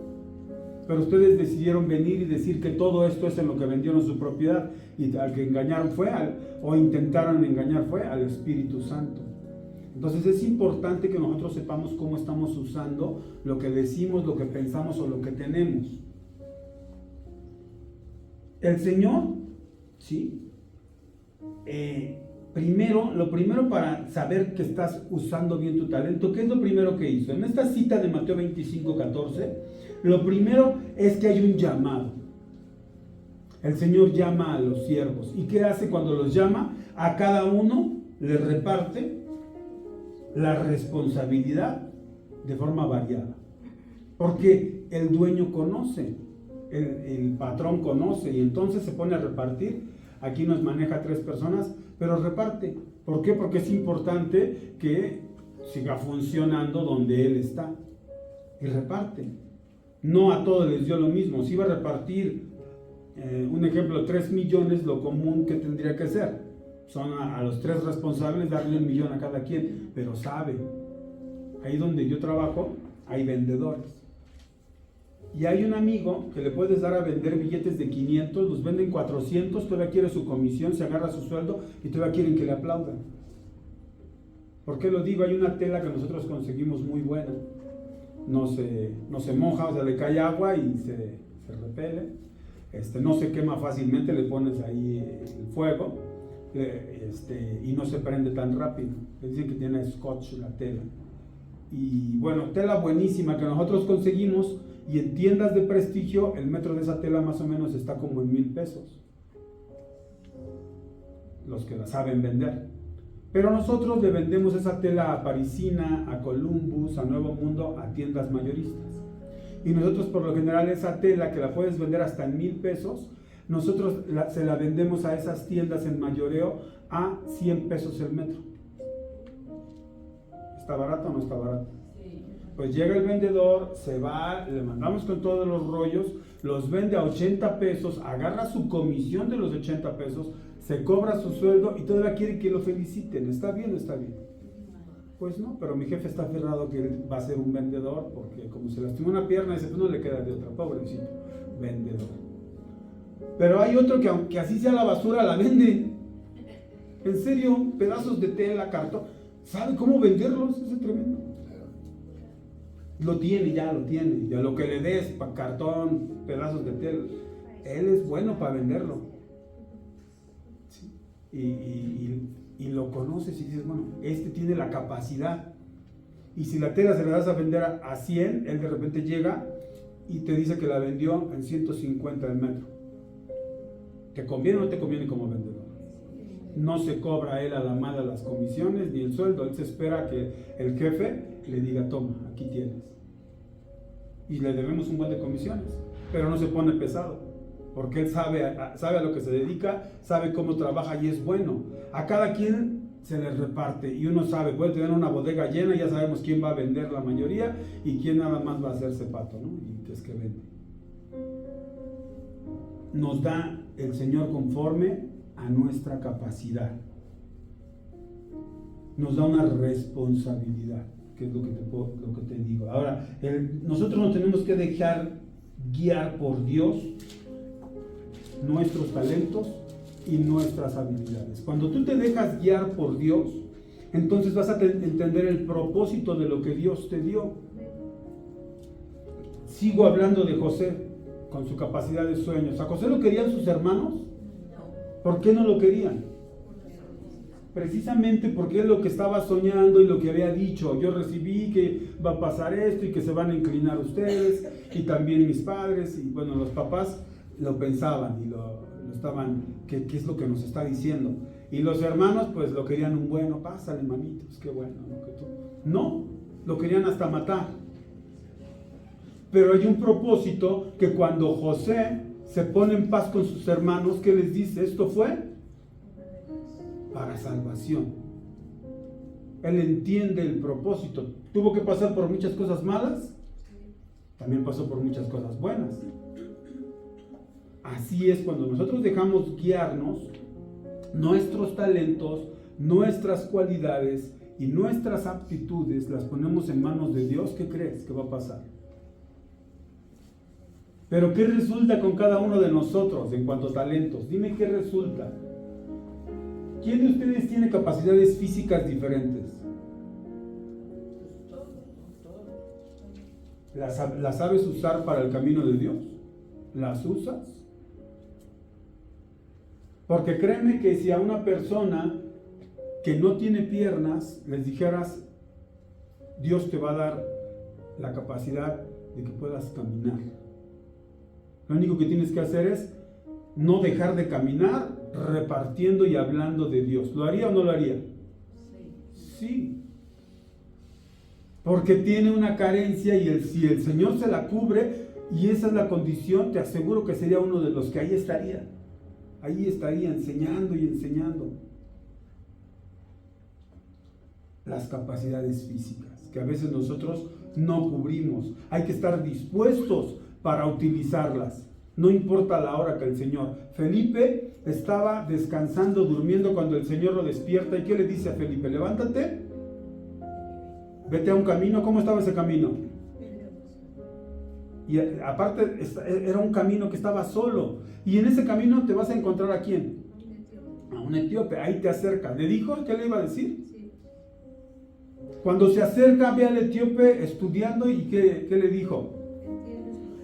pero ustedes decidieron venir y decir que todo esto es en lo que vendieron su propiedad, y al que engañaron o intentaron engañar fue al Espíritu Santo. Entonces es importante que nosotros sepamos cómo estamos usando lo que decimos, lo que pensamos o lo que tenemos. El Señor, ¿sí? Lo primero para saber que estás usando bien tu talento, ¿qué es lo primero que hizo? En esta cita de Mateo 25:14, lo primero es que hay un llamado. El Señor llama a los siervos. ¿Y qué hace cuando los llama? A cada uno le reparte la responsabilidad de forma variada. Porque el dueño conoce, el patrón conoce, y entonces se pone a repartir. Aquí nos maneja 3 personas, pero reparte. ¿Por qué? Porque es importante que siga funcionando donde Él está. Y reparte. No a todos les dio lo mismo. Si iba a repartir, un ejemplo, 3 millones, lo común que tendría que ser. Son a los 3 responsables darle 1 millón a cada quien, pero sabe. Ahí donde yo trabajo hay vendedores. Y hay un amigo que le puedes dar a vender billetes de 500, los venden 400, todavía quiere su comisión, se agarra su sueldo y todavía quieren que le aplaudan. ¿Por qué lo digo? Hay una tela que nosotros conseguimos muy buena. No se moja, o sea, le cae agua y se repele. No se quema fácilmente, le pones ahí el fuego y no se prende tan rápido. Le dicen que tiene scotch la tela. Y bueno, tela buenísima que nosotros conseguimos, y en tiendas de prestigio el metro de esa tela más o menos está como en 1,000 pesos. Los que la saben vender. Pero nosotros le vendemos esa tela a Parisina, a Columbus, a Nuevo Mundo, a tiendas mayoristas. Y nosotros por lo general esa tela que la puedes vender hasta en 1,000 pesos, nosotros se la vendemos a esas tiendas en mayoreo a 100 pesos el metro. ¿Está barato o no está barato? Sí. Pues llega el vendedor, se va, le mandamos con todos los rollos, los vende a 80 pesos, agarra su comisión de los 80 pesos, se cobra su sueldo y todavía quiere que lo feliciten. ¿Está bien o está bien? Pues no, pero mi jefe está aferrado que él va a ser un vendedor, porque como se lastimó una pierna, dice, pues no le queda de otra, pobrecito, vendedor. Pero hay otro que aunque así sea la basura, la vende. En serio, pedazos de tela, cartón. ¿Sabe cómo venderlos? Es tremendo. Lo tiene. Ya lo que le des, cartón, pedazos de tela, él es bueno para venderlo. Sí. Y lo conoces y dices, bueno, este tiene la capacidad. Y si la tela se la das a vender a 100, él de repente llega y te dice que la vendió en 150 el metro. ¿Te conviene o no te conviene como vendedor? No se cobra él a la mala las comisiones ni el sueldo. Él se espera que el jefe le diga, toma, aquí tienes. Y le debemos un buen de comisiones, pero no se pone pesado. Porque él sabe a lo que se dedica, sabe cómo trabaja y es bueno. A cada quien se les reparte y uno sabe, puede tener una bodega llena, ya sabemos quién va a vender la mayoría y quién nada más va a hacerse pato, ¿no? Y que es que vende. Nos da el Señor conforme a nuestra capacidad. Nos da una responsabilidad, que es lo que te digo. Ahora, nosotros nos tenemos que dejar guiar por Dios nuestros talentos y nuestras habilidades. Cuando tú te dejas guiar por Dios, entonces vas a entender el propósito de lo que Dios te dio. Sigo hablando de José con su capacidad de sueños. ¿A José lo querían sus hermanos? ¿Por qué no lo querían? Precisamente porque es lo que estaba soñando y lo que había dicho. Yo recibí que va a pasar esto y que se van a inclinar ustedes y también mis padres. Y bueno, los papás lo pensaban y lo estaban, ¿qué es lo que nos está diciendo? Y los hermanos pues lo querían un bueno, pásale manitos, qué bueno, ¿no? Que tú. No, lo querían hasta matar. Pero hay un propósito que cuando José se pone en paz con sus hermanos, ¿qué les dice? Esto fue para salvación. Él entiende el propósito. ¿Tuvo que pasar por muchas cosas malas? También pasó por muchas cosas buenas. Así es, cuando nosotros dejamos guiarnos, nuestros talentos, nuestras cualidades y nuestras aptitudes las ponemos en manos de Dios, ¿qué crees que va a pasar? Pero ¿qué resulta con cada uno de nosotros en cuanto a talentos? Dime qué resulta. ¿Quién de ustedes tiene capacidades físicas diferentes? ¿Las sabes usar para el camino de Dios? ¿Las usas? Porque créeme que si a una persona que no tiene piernas les dijeras, Dios te va a dar la capacidad de que puedas caminar. Lo único que tienes que hacer es no dejar de caminar repartiendo y hablando de Dios. ¿Lo haría o no lo haría? Sí. Porque tiene una carencia y si el Señor se la cubre y esa es la condición, te aseguro que sería uno de los que ahí estaría. Ahí estaría enseñando y enseñando. Las capacidades físicas, que a veces nosotros no cubrimos. Hay que estar dispuestos para utilizarlas. No importa la hora que el Señor. Felipe estaba descansando, durmiendo cuando el Señor lo despierta. ¿Y qué le dice a Felipe? Levántate, vete a un camino. ¿Cómo estaba ese camino? Y aparte era un camino que estaba solo. Y en ese camino te vas a encontrar ¿a quién? A un etíope. Ahí te acerca. ¿Le dijo qué le iba a decir? Sí. Cuando se acerca, ve al etíope estudiando y ¿qué le dijo?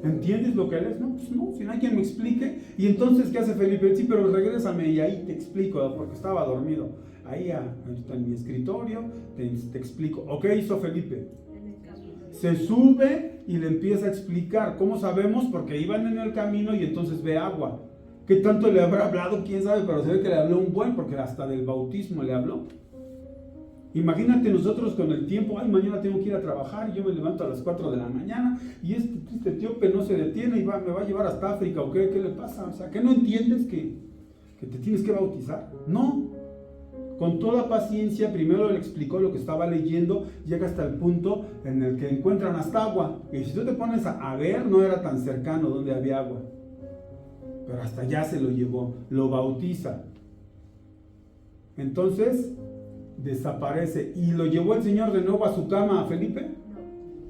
¿Entiendes lo que él es? No, pues no, si no hay quien me explique. Y entonces, ¿qué hace Felipe? Sí, pero regrésame y ahí te explico, porque estaba dormido. Ahí está en mi escritorio, te explico. ¿O qué hizo Felipe? Se sube y le empieza a explicar. ¿Cómo sabemos? Porque iban en el camino y entonces ve agua. ¿Qué tanto le habrá hablado? ¿Quién sabe? Pero se ve que le habló un buen, porque hasta del bautismo le habló. Imagínate nosotros con el tiempo, ay, mañana tengo que ir a trabajar y yo me levanto a las 4 de la mañana y este etíope no se detiene y me va a llevar hasta África, ¿o qué le pasa? O sea, ¿qué no entiendes que te tienes que bautizar? No. Con toda paciencia, primero le explicó lo que estaba leyendo, llega hasta el punto en el que encuentran hasta agua. Y si tú te pones a ver, no era tan cercano donde había agua. Pero hasta allá se lo llevó, lo bautiza. Entonces, desaparece. ¿Y lo llevó el Señor de nuevo a su cama a Felipe?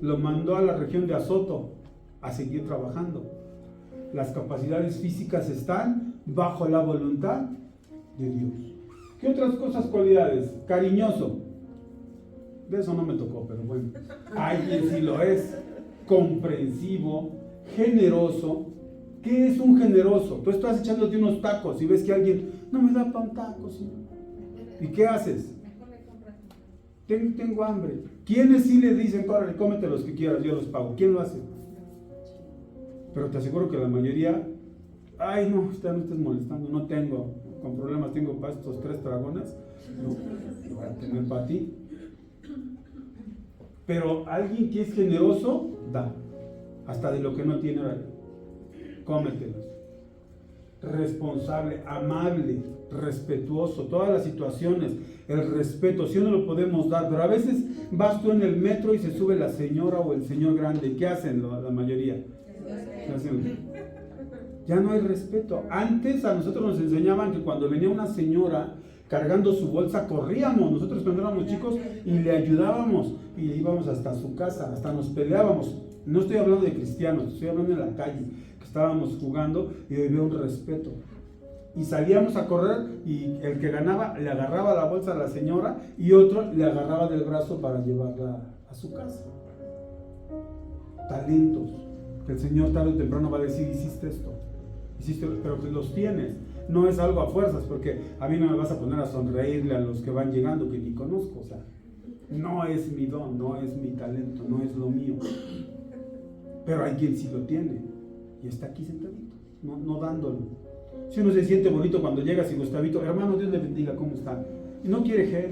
Lo mandó a la región de Azoto a seguir trabajando. Las capacidades físicas están bajo la voluntad de Dios. ¿Qué otras cosas, cualidades? Cariñoso. De eso no me tocó, pero bueno. Alguien sí lo es. Comprensivo, generoso. ¿Qué es un generoso? Tú estás echándote unos tacos y ves que alguien no me da pan tacos. ¿Y qué haces? Tengo hambre. ¿Quiénes sí le dicen, córrele, cómete los que quieras, yo los pago? ¿Quién lo hace? Pero te aseguro que la mayoría, ay no, usted no estés molestando, no tengo, con problemas tengo para estos 3 dragones, no voy a tener para ti. Pero alguien que es generoso, da, hasta de lo que no tiene, cómetelos. Responsable, amable, respetuoso, todas las situaciones, el respeto, si no lo podemos dar, pero a veces vas tú en el metro y se sube la señora o el señor grande, ¿qué hacen la mayoría? Ya no hay respeto. Antes a nosotros nos enseñaban que cuando venía una señora cargando su bolsa, corríamos, nosotros cuando éramos chicos, y le ayudábamos, y íbamos hasta su casa, hasta nos peleábamos. No estoy hablando de cristianos, estoy hablando en la calle, que estábamos jugando y había un respeto. Y salíamos a correr y el que ganaba le agarraba la bolsa a la señora y otro le agarraba del brazo para llevarla a su casa. Talentos, que el Señor tarde o temprano va a decir, hiciste esto, pero que los tienes. No es algo a fuerzas, porque a mí no me vas a poner a sonreírle a los que van llegando que ni conozco. O sea, no es mi don, no es mi talento, no es lo mío. Pero hay quien sí lo tiene y está aquí sentadito, no dándolo. Si uno se siente bonito cuando llegas y Gustavito, hermano, Dios le bendiga, ¿cómo está? Y no quiere gel,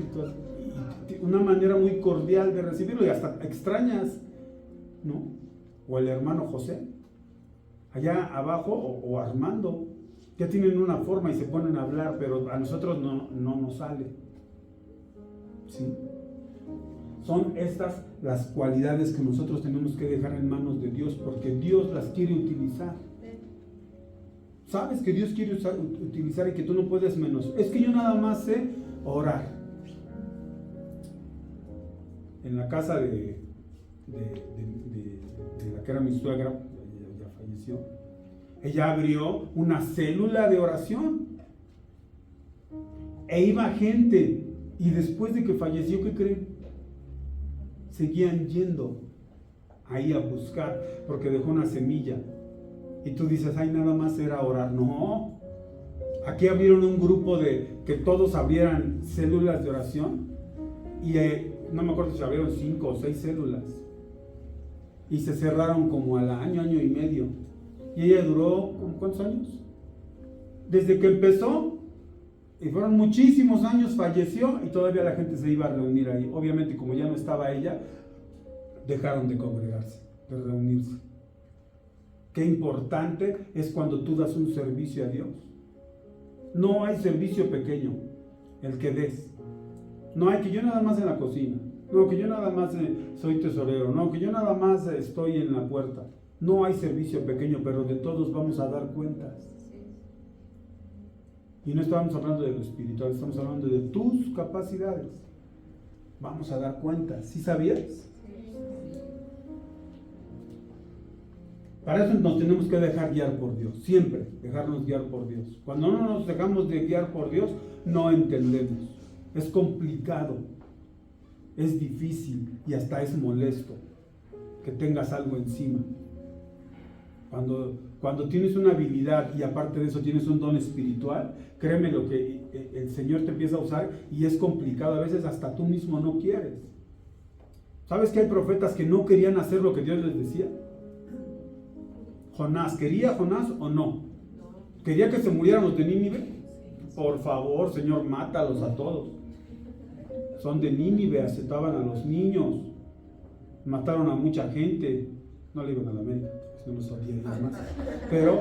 y una manera muy cordial de recibirlo y hasta extrañas, ¿no? O el hermano José, allá abajo, o Armando, ya tienen una forma y se ponen a hablar, pero a nosotros no nos sale. ¿Sí? Son estas las cualidades que nosotros tenemos que dejar en manos de Dios, porque Dios las quiere utilizar. Sabes que Dios quiere utilizar y que tú no puedes menos. Es que yo nada más sé orar. En la casa de la que era mi suegra, ya falleció, ella abrió una célula de oración. E iba gente. Y después de que falleció, ¿qué creen? Seguían yendo ahí a buscar, porque dejó una semilla. Y tú dices, ay, nada más era orar. No, aquí abrieron un grupo de que todos abrieran células de oración. Y no me acuerdo si abrieron 5 o 6 células. Y se cerraron como al año y medio. Y ella duró, ¿cuántos años? Desde que empezó, y fueron muchísimos años, falleció y todavía la gente se iba a reunir ahí. Obviamente, como ya no estaba ella, dejaron de congregarse, de reunirse. Qué importante es cuando tú das un servicio a Dios. No hay servicio pequeño, el que des. No hay que yo nada más en la cocina. No, que yo nada más soy tesorero. No, que yo nada más estoy en la puerta. No hay servicio pequeño, pero de todos vamos a dar cuentas. Y no estamos hablando de lo espiritual, estamos hablando de tus capacidades. Vamos a dar cuentas. ¿Sí sabías? Para eso nos tenemos que dejar guiar por Dios, siempre dejarnos guiar por Dios. Cuando no nos dejamos de guiar por Dios, no entendemos. Es complicado, es difícil y hasta es molesto que tengas algo encima. Cuando tienes una habilidad y aparte de eso tienes un don espiritual, créeme lo que el Señor te empieza a usar y es complicado, a veces hasta tú mismo no quieres. ¿Sabes que hay profetas que no querían hacer lo que Dios les decía? Jonás, ¿quería Jonás o no? ¿Quería que se murieran los de Nínive? Por favor, Señor, mátalos a todos. Son de Nínive, aceptaban a los niños, mataron a mucha gente, no le iban a la América, no los sabía más, pero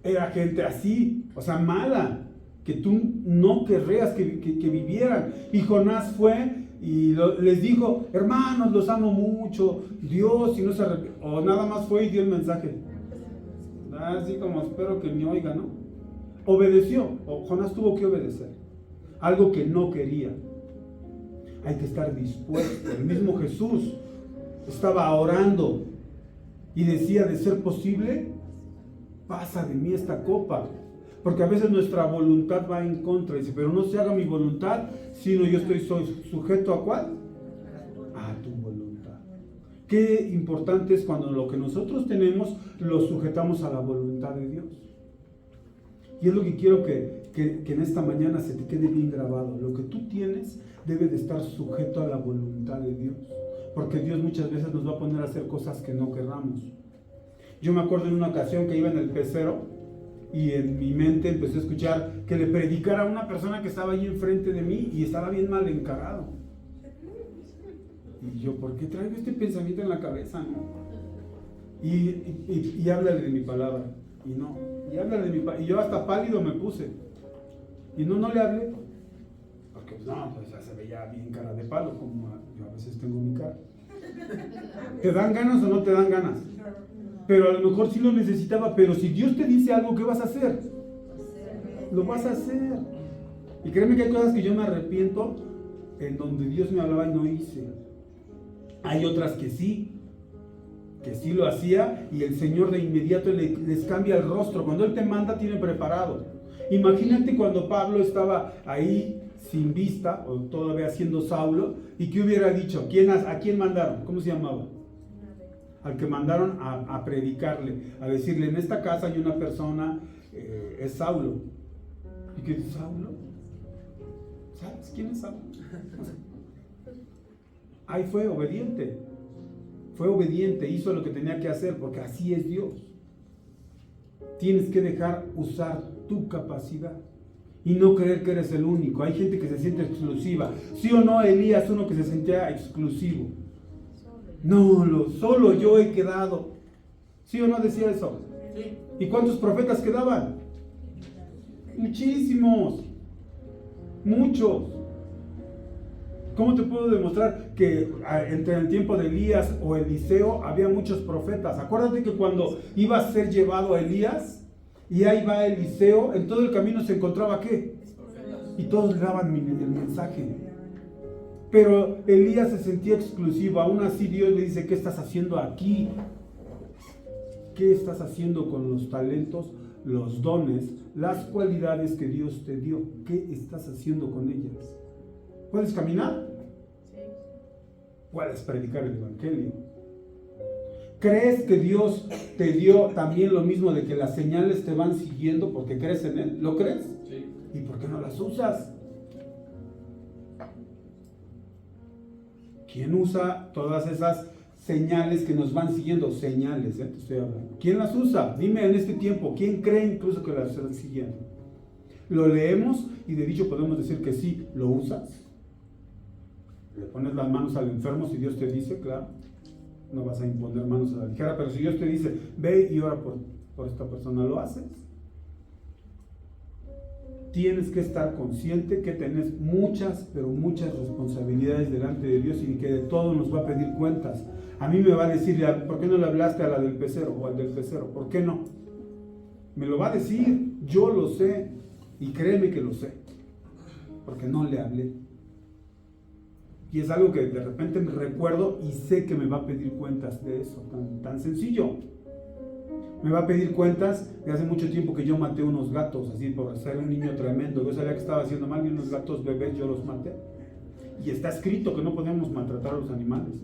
era gente así, o sea, mala, que tú no querrías que vivieran. Y Jonás fue y les dijo, hermanos, los amo mucho, Dios, y no se o nada más fue y dio el mensaje. Así como espero que me oiga, ¿no? Obedeció, o Jonás tuvo que obedecer, algo que no quería. Hay que estar dispuesto. El mismo Jesús estaba orando y decía, de ser posible, pasa de mí esta copa. Porque a veces nuestra voluntad va en contra. Dice, pero no se haga mi voluntad, sino yo estoy sujeto ¿a cuál? A tu voluntad. Qué importante es cuando lo que nosotros tenemos lo sujetamos a la voluntad de Dios. Y es lo que quiero que en esta mañana se te quede bien grabado. Lo que tú tienes debe de estar sujeto a la voluntad de Dios. Porque Dios muchas veces nos va a poner a hacer cosas que no querramos. Yo me acuerdo en una ocasión que iba en el pecero y en mi mente empecé a escuchar que le predicara a una persona que estaba ahí enfrente de mí y estaba bien mal encarado. Y yo, ¿por qué traigo este pensamiento en la cabeza? ¿No? Y háblale de mi palabra. Y no, y háblale de mi palabra. Y yo hasta pálido me puse. Y no le hablé. Porque no, pues ya se veía bien cara de palo, como yo a veces tengo mi cara. ¿Te dan ganas o no te dan ganas? Pero a lo mejor sí lo necesitaba, pero si Dios te dice algo, ¿qué vas a hacer? Lo vas a hacer. Y créeme que hay cosas que yo me arrepiento en donde Dios me hablaba y no hice. Hay otras que sí lo hacía y el Señor de inmediato les cambia el rostro. Cuando Él te manda, tiene preparado. Imagínate cuando Pablo estaba ahí sin vista, o todavía siendo Saulo, y que hubiera dicho, ¿a quién mandaron? ¿Cómo se llamaba? Al que mandaron a predicarle, a decirle, en esta casa hay una persona, es Saulo. ¿Y qué es Saulo? ¿Sabes quién es Saulo? Ahí fue obediente, hizo lo que tenía que hacer, porque así es Dios. Tienes que dejar usar tu capacidad y no creer que eres el único. Hay gente que se siente exclusiva. ¿Sí o no, Elías, uno que se sentía exclusivo? No, solo yo he quedado. ¿Sí o no decía eso? Sí. ¿Y cuántos profetas quedaban? Muchísimos. Muchos. ¿Cómo te puedo demostrar que entre el tiempo de Elías o Eliseo había muchos profetas? Acuérdate que cuando iba a ser llevado a Elías y ahí va Eliseo, en todo el camino se encontraba ¿qué? Y todos le daban el mensaje. Pero Elías se sentía exclusivo. Aún así Dios le dice, ¿qué estás haciendo aquí? ¿Qué estás haciendo con los talentos, los dones, las cualidades que Dios te dio? ¿Qué estás haciendo con ellas? ¿Puedes caminar? Sí. Puedes predicar el evangelio. ¿Crees que Dios te dio también lo mismo de que las señales te van siguiendo porque crees en Él? ¿Lo crees? Sí. ¿Y por qué no las usas? ¿Quién usa todas esas señales que nos van siguiendo? Señales, te estoy hablando. ¿Quién las usa? Dime en este tiempo, ¿quién cree incluso que las están siguiendo? Lo leemos y de dicho podemos decir que sí, ¿lo usas? Le pones las manos al enfermo si Dios te dice, claro. No vas a imponer manos a la ligera, pero si Dios te dice, ve y ora por esta persona, ¿lo haces? Tienes que estar consciente que tenés muchas, pero muchas responsabilidades delante de Dios y que de todo nos va a pedir cuentas. A mí me va a decir, ¿por qué no le hablaste a la del pecero o al del pecero? ¿Por qué no? Me lo va a decir, yo lo sé y créeme que lo sé, porque no le hablé. Y es algo que de repente me recuerdo y sé que me va a pedir cuentas de eso, tan sencillo. Me va a pedir cuentas de hace mucho tiempo que yo maté unos gatos, así por ser un niño tremendo. Yo sabía que estaba haciendo mal y unos gatos bebés yo los maté. Y está escrito que no podemos maltratar a los animales.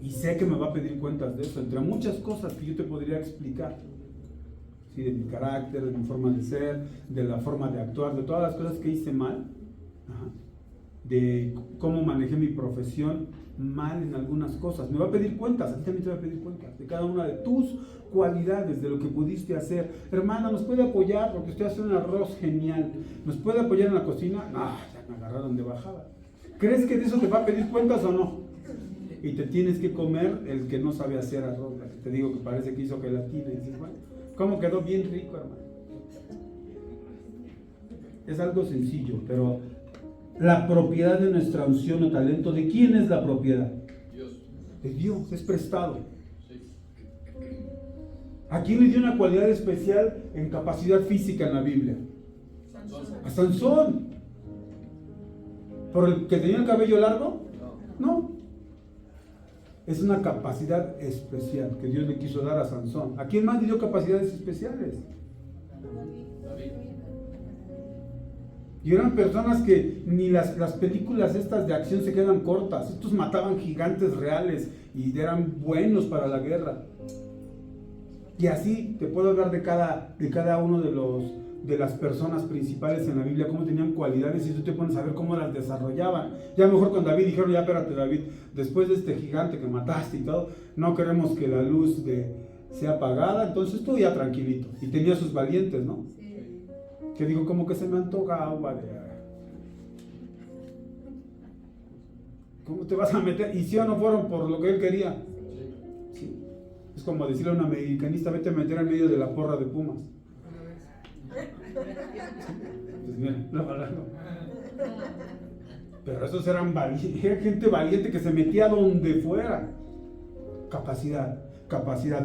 Y sé que me va a pedir cuentas de eso, entre muchas cosas que yo te podría explicar. ¿Sí? De mi carácter, de mi forma de ser, de la forma de actuar, de todas las cosas que hice mal. Ajá. De cómo manejé mi profesión mal en algunas cosas. Me va a pedir cuentas, a ti también te va a pedir cuentas de cada una de tus cualidades, de lo que pudiste hacer. Hermana, ¿nos puede apoyar? Porque usted hace un arroz genial. ¿Nos puede apoyar en la cocina? No, ya me agarraron de bajada. ¿Crees que de eso te va a pedir cuentas o no? Y te tienes que comer el que no sabe hacer arroz, la que te digo que parece que hizo gelatina. Y dices, bueno, ¿cómo quedó? Bien rico, hermano. Es algo sencillo, pero la propiedad de nuestra unción o talento, ¿de quién es la propiedad? Dios. De Dios, es prestado. ¿A quién le dio una cualidad especial en capacidad física en la Biblia? A Sansón. ¿Por el que tenía el cabello largo? No. Es una capacidad especial que Dios le quiso dar a Sansón. ¿A quién más le dio capacidades especiales? David. Y eran personas que ni las películas estas de acción se quedan cortas. Estos mataban gigantes reales y eran buenos para la guerra. Y así te puedo hablar de cada uno de las personas principales en la Biblia, cómo tenían cualidades, y tú te pones a ver cómo las desarrollaban. Ya mejor con David dijeron, ya espérate David, después de este gigante que mataste y todo, no queremos que la luz sea apagada, entonces tú ya tranquilito. Y tenía sus valientes, ¿no? Sí. Que digo, como que se me antoja agua de... ¿Cómo te vas a meter? Y si o no fueron por lo que él quería. Sí. Es como decirle a un americanista, vete a meter en medio de la porra de Pumas. Pues mira, pero esos eran valientes, era gente valiente que se metía donde fuera. Capacidad,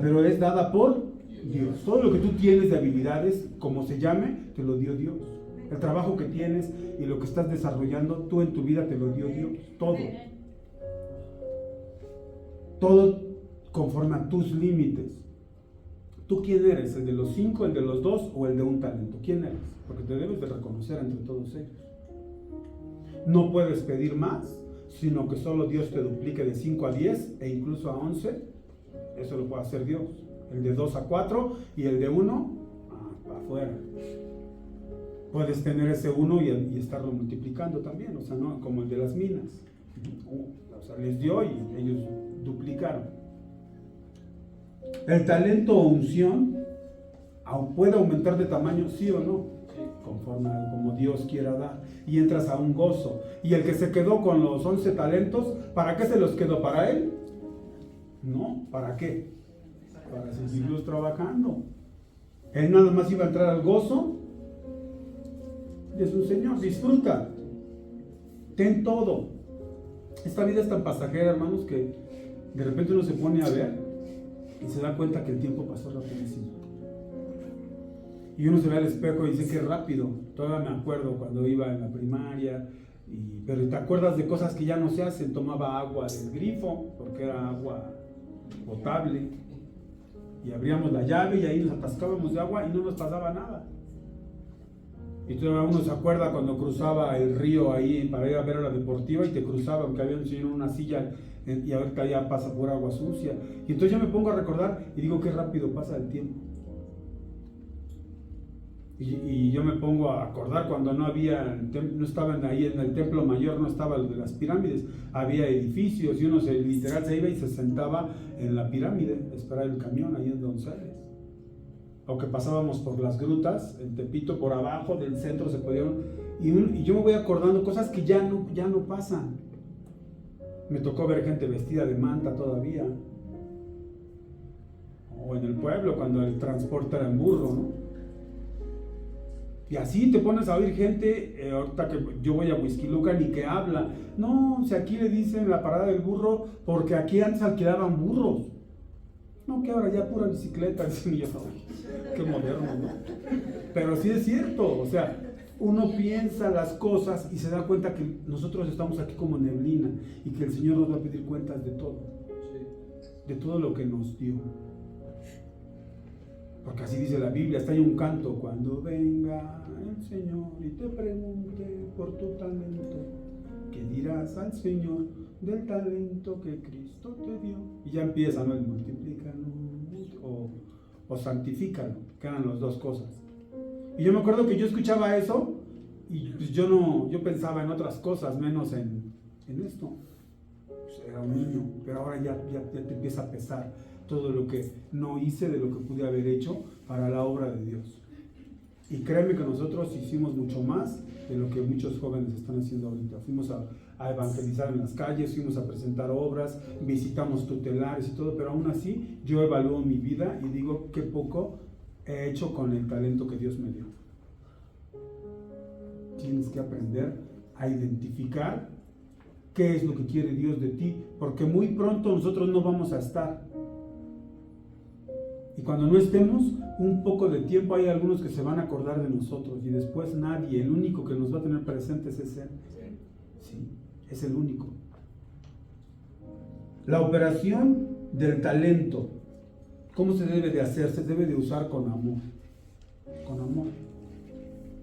pero es dada por Dios. Todo lo que tú tienes de habilidades, como se llame, te lo dio Dios. El trabajo que tienes y lo que estás desarrollando, tú en tu vida te lo dio Dios. Todo conforme a tus límites. ¿Tú quién eres? ¿El de los 5, el de los 2 o el de un talento? ¿Quién eres? Porque te debes de reconocer entre todos ellos. No puedes pedir más, sino que solo Dios te duplique de 5 a 10 e incluso a 11. Eso lo puede hacer Dios. El de 2 a 4 y el de 1 para afuera. Puedes tener ese 1 y estarlo multiplicando también, o sea, no como el de las minas. O sea, les dio y ellos duplicaron. El talento o unción puede aumentar de tamaño, sí o no, conforme a como Dios quiera dar, y entras a un gozo. Y el que se quedó con los 11 talentos, ¿para qué se los quedó? ¿Para él? No, ¿para qué? Para seguirlos trabajando. Él nada más iba a entrar al gozo de su Señor. Disfruta, ten todo. Esta vida es tan pasajera, hermanos, que de repente uno se pone a ver y se da cuenta que el tiempo pasó rapidísimo. Y uno se ve al espejo y dice, qué rápido. Todavía me acuerdo cuando iba en la primaria, pero te acuerdas de cosas que ya no se hacen. Tomaba agua del grifo, porque era agua potable, y abríamos la llave y ahí nos atascábamos de agua y no nos pasaba nada. Y todavía uno se acuerda cuando cruzaba el río ahí para ir a ver a la deportiva y te cruzaba porque había un señor en una silla y ahorita ya pasa por agua sucia. Y entonces yo me pongo a recordar y digo, qué rápido pasa el tiempo. Y yo me pongo a acordar cuando no estaban ahí en el templo mayor, no estaba el de las pirámides, había edificios y uno literal se iba y se sentaba en la pirámide a esperar el camión ahí en Donceles. O que pasábamos por las grutas, en Tepito, por abajo del centro se podían, y yo me voy acordando cosas que ya no pasan. Me tocó ver gente vestida de manta todavía, o en el pueblo cuando el transporte era en burro, ¿no? Y así te pones a oír gente, ahorita que yo voy a Huixquilucan y que habla, no, si aquí le dicen la parada del burro, porque aquí antes alquilaban burros. No, que ahora ya pura bicicleta, dicen yo, qué moderno, ¿no? Pero sí es cierto, o sea, uno piensa las cosas y se da cuenta que nosotros estamos aquí como neblina y que el Señor nos va a pedir cuentas de todo lo que nos dio. Porque así dice la Biblia, está ahí un canto, cuando venga el Señor y te pregunte por tu talento, ¿qué dirás al Señor del talento que Cristo te dio? Y ya empieza, ¿no? El multiplícalo o santifícalo, que eran las dos cosas. Y yo me acuerdo que yo escuchaba eso y pues yo pensaba en otras cosas, menos en esto. Pues era un niño, pero ahora ya te empieza a pesar todo lo que no hice de lo que pude haber hecho para la obra de Dios. Y créeme que nosotros hicimos mucho más de lo que muchos jóvenes están haciendo ahorita. Fuimos a evangelizar en las calles, fuimos a presentar obras, visitamos tutelares y todo, pero aún así yo evalúo mi vida y digo qué poco he hecho con el talento que Dios me dio. Tienes que aprender a identificar qué es lo que quiere Dios de ti, porque muy pronto nosotros no vamos a estar. Y cuando no estemos, un poco de tiempo hay algunos que se van a acordar de nosotros y después nadie. El único que nos va a tener presentes es Él. Sí, es el único. La operación del talento, ¿cómo se debe de hacer? Se debe de usar con amor. Con amor.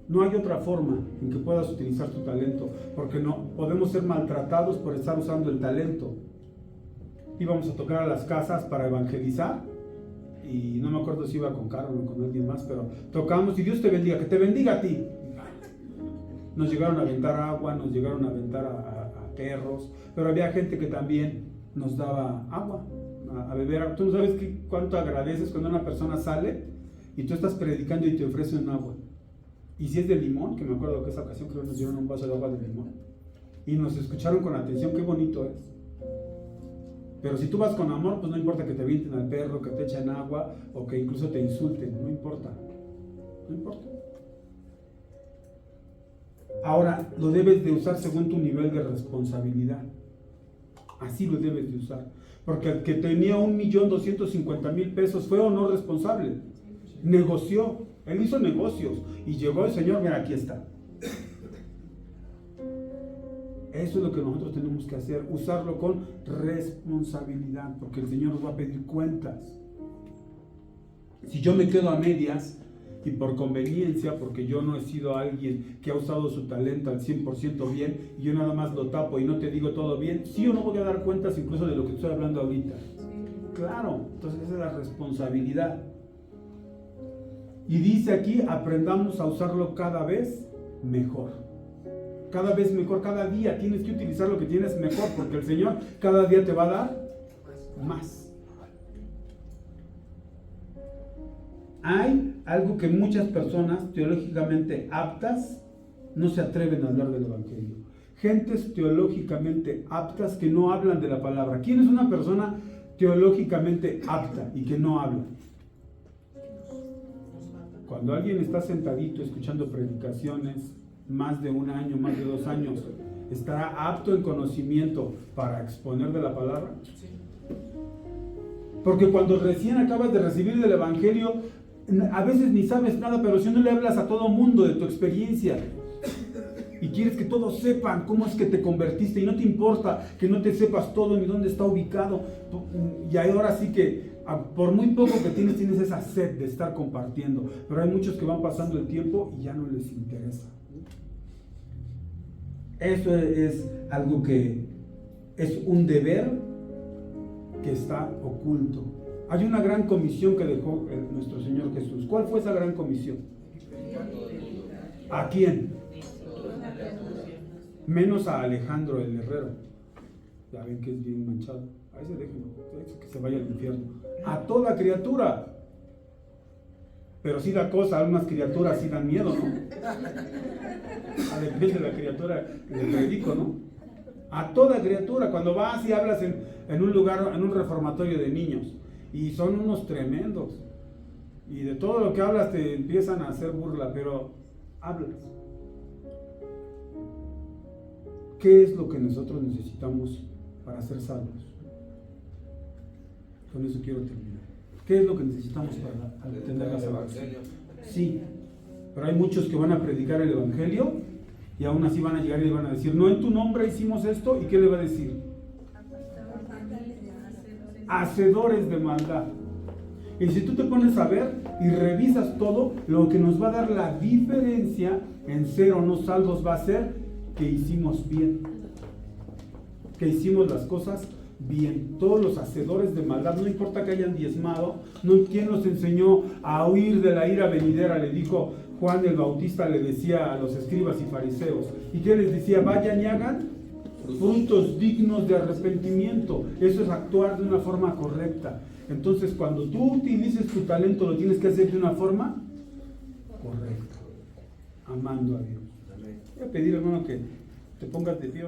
No hay otra forma en que puedas utilizar tu talento, porque no podemos ser maltratados por estar usando el talento. Íbamos a tocar a las casas para evangelizar y no me acuerdo si iba con Carlos o con alguien más, pero tocamos y Dios te bendiga, que te bendiga a ti. Nos llegaron a aventar agua, nos llegaron a aventar a perros, pero había gente que también nos daba agua a beber. Tú no sabes cuánto agradeces cuando una persona sale y tú estás predicando y te ofrecen agua. Y si es de limón, que me acuerdo que esa ocasión creo que nos dieron un vaso de agua de limón y nos escucharon con atención, qué bonito es. Pero si tú vas con amor, pues no importa que te avienten al perro, que te echen agua o que incluso te insulten, no importa. No importa. Ahora, lo debes de usar según tu nivel de responsabilidad. Así lo debes de usar. Porque el que tenía 1.250.000 pesos fue o no responsable. Negoció. Él hizo negocios y llegó el Señor, mira, aquí está. Eso es lo que nosotros tenemos que hacer, usarlo con responsabilidad, porque el Señor nos va a pedir cuentas. Si yo me quedo a medias y por conveniencia, porque yo no he sido alguien que ha usado su talento al 100% bien, y yo nada más lo tapo y no te digo todo bien, sí o no voy a dar cuentas incluso de lo que estoy hablando ahorita. Claro, entonces esa es la responsabilidad. Y dice aquí, aprendamos a usarlo cada vez mejor. Cada vez mejor, cada día tienes que utilizar lo que tienes mejor, porque el Señor cada día te va a dar más. Hay algo que muchas personas teológicamente aptas no se atreven a hablar del Evangelio. Gentes teológicamente aptas que no hablan de la palabra. ¿Quién es una persona teológicamente apta y que no habla? Cuando alguien está sentadito escuchando predicaciones, más de 1 año, más de 2 años, ¿estará apto en conocimiento para exponer de la palabra? Porque cuando recién acabas de recibir del Evangelio, a veces ni sabes nada, pero si no le hablas a todo mundo de tu experiencia y quieres que todos sepan cómo es que te convertiste y no te importa que no te sepas todo ni dónde está ubicado, y ahora sí que por muy poco que tienes esa sed de estar compartiendo, pero hay muchos que van pasando el tiempo y ya no les interesa. Eso es algo que es un deber que está oculto. Hay una gran comisión que dejó nuestro Señor Jesús. ¿Cuál fue esa gran comisión? ¿A quién? Menos a Alejandro el herrero. Ya ven que es bien manchado. A ese déjenlo, que se vaya al infierno. A toda criatura. Pero sí da cosa, algunas criaturas sí dan miedo, ¿no? A depende de la criatura del predico, ¿no? A toda criatura. Cuando vas y hablas en un lugar, en un reformatorio de niños, y son unos tremendos, y de todo lo que hablas te empiezan a hacer burla, pero hablas. ¿Qué es lo que nosotros necesitamos para ser salvos? Con eso quiero terminar. ¿Qué es lo que necesitamos para entender la salvación? Sí, pero hay muchos que van a predicar el Evangelio y aún así van a llegar y le van a decir, no en tu nombre hicimos esto, ¿y qué le va a decir? Hacedores de maldad. Y si tú te pones a ver y revisas todo, lo que nos va a dar la diferencia en ser o no salvos va a ser que hicimos bien, que hicimos las cosas bien. Todos los hacedores de maldad, no importa que hayan diezmado, ¿quién nos enseñó a huir de la ira venidera? Le dijo Juan el Bautista, le decía a los escribas y fariseos. ¿Y qué les decía? Vayan y hagan frutos dignos de arrepentimiento. Eso es actuar de una forma correcta. Entonces, cuando tú utilices tu talento, lo tienes que hacer de una forma correcta, amando a Dios. Voy a pedir, hermano, que te pongas de pie.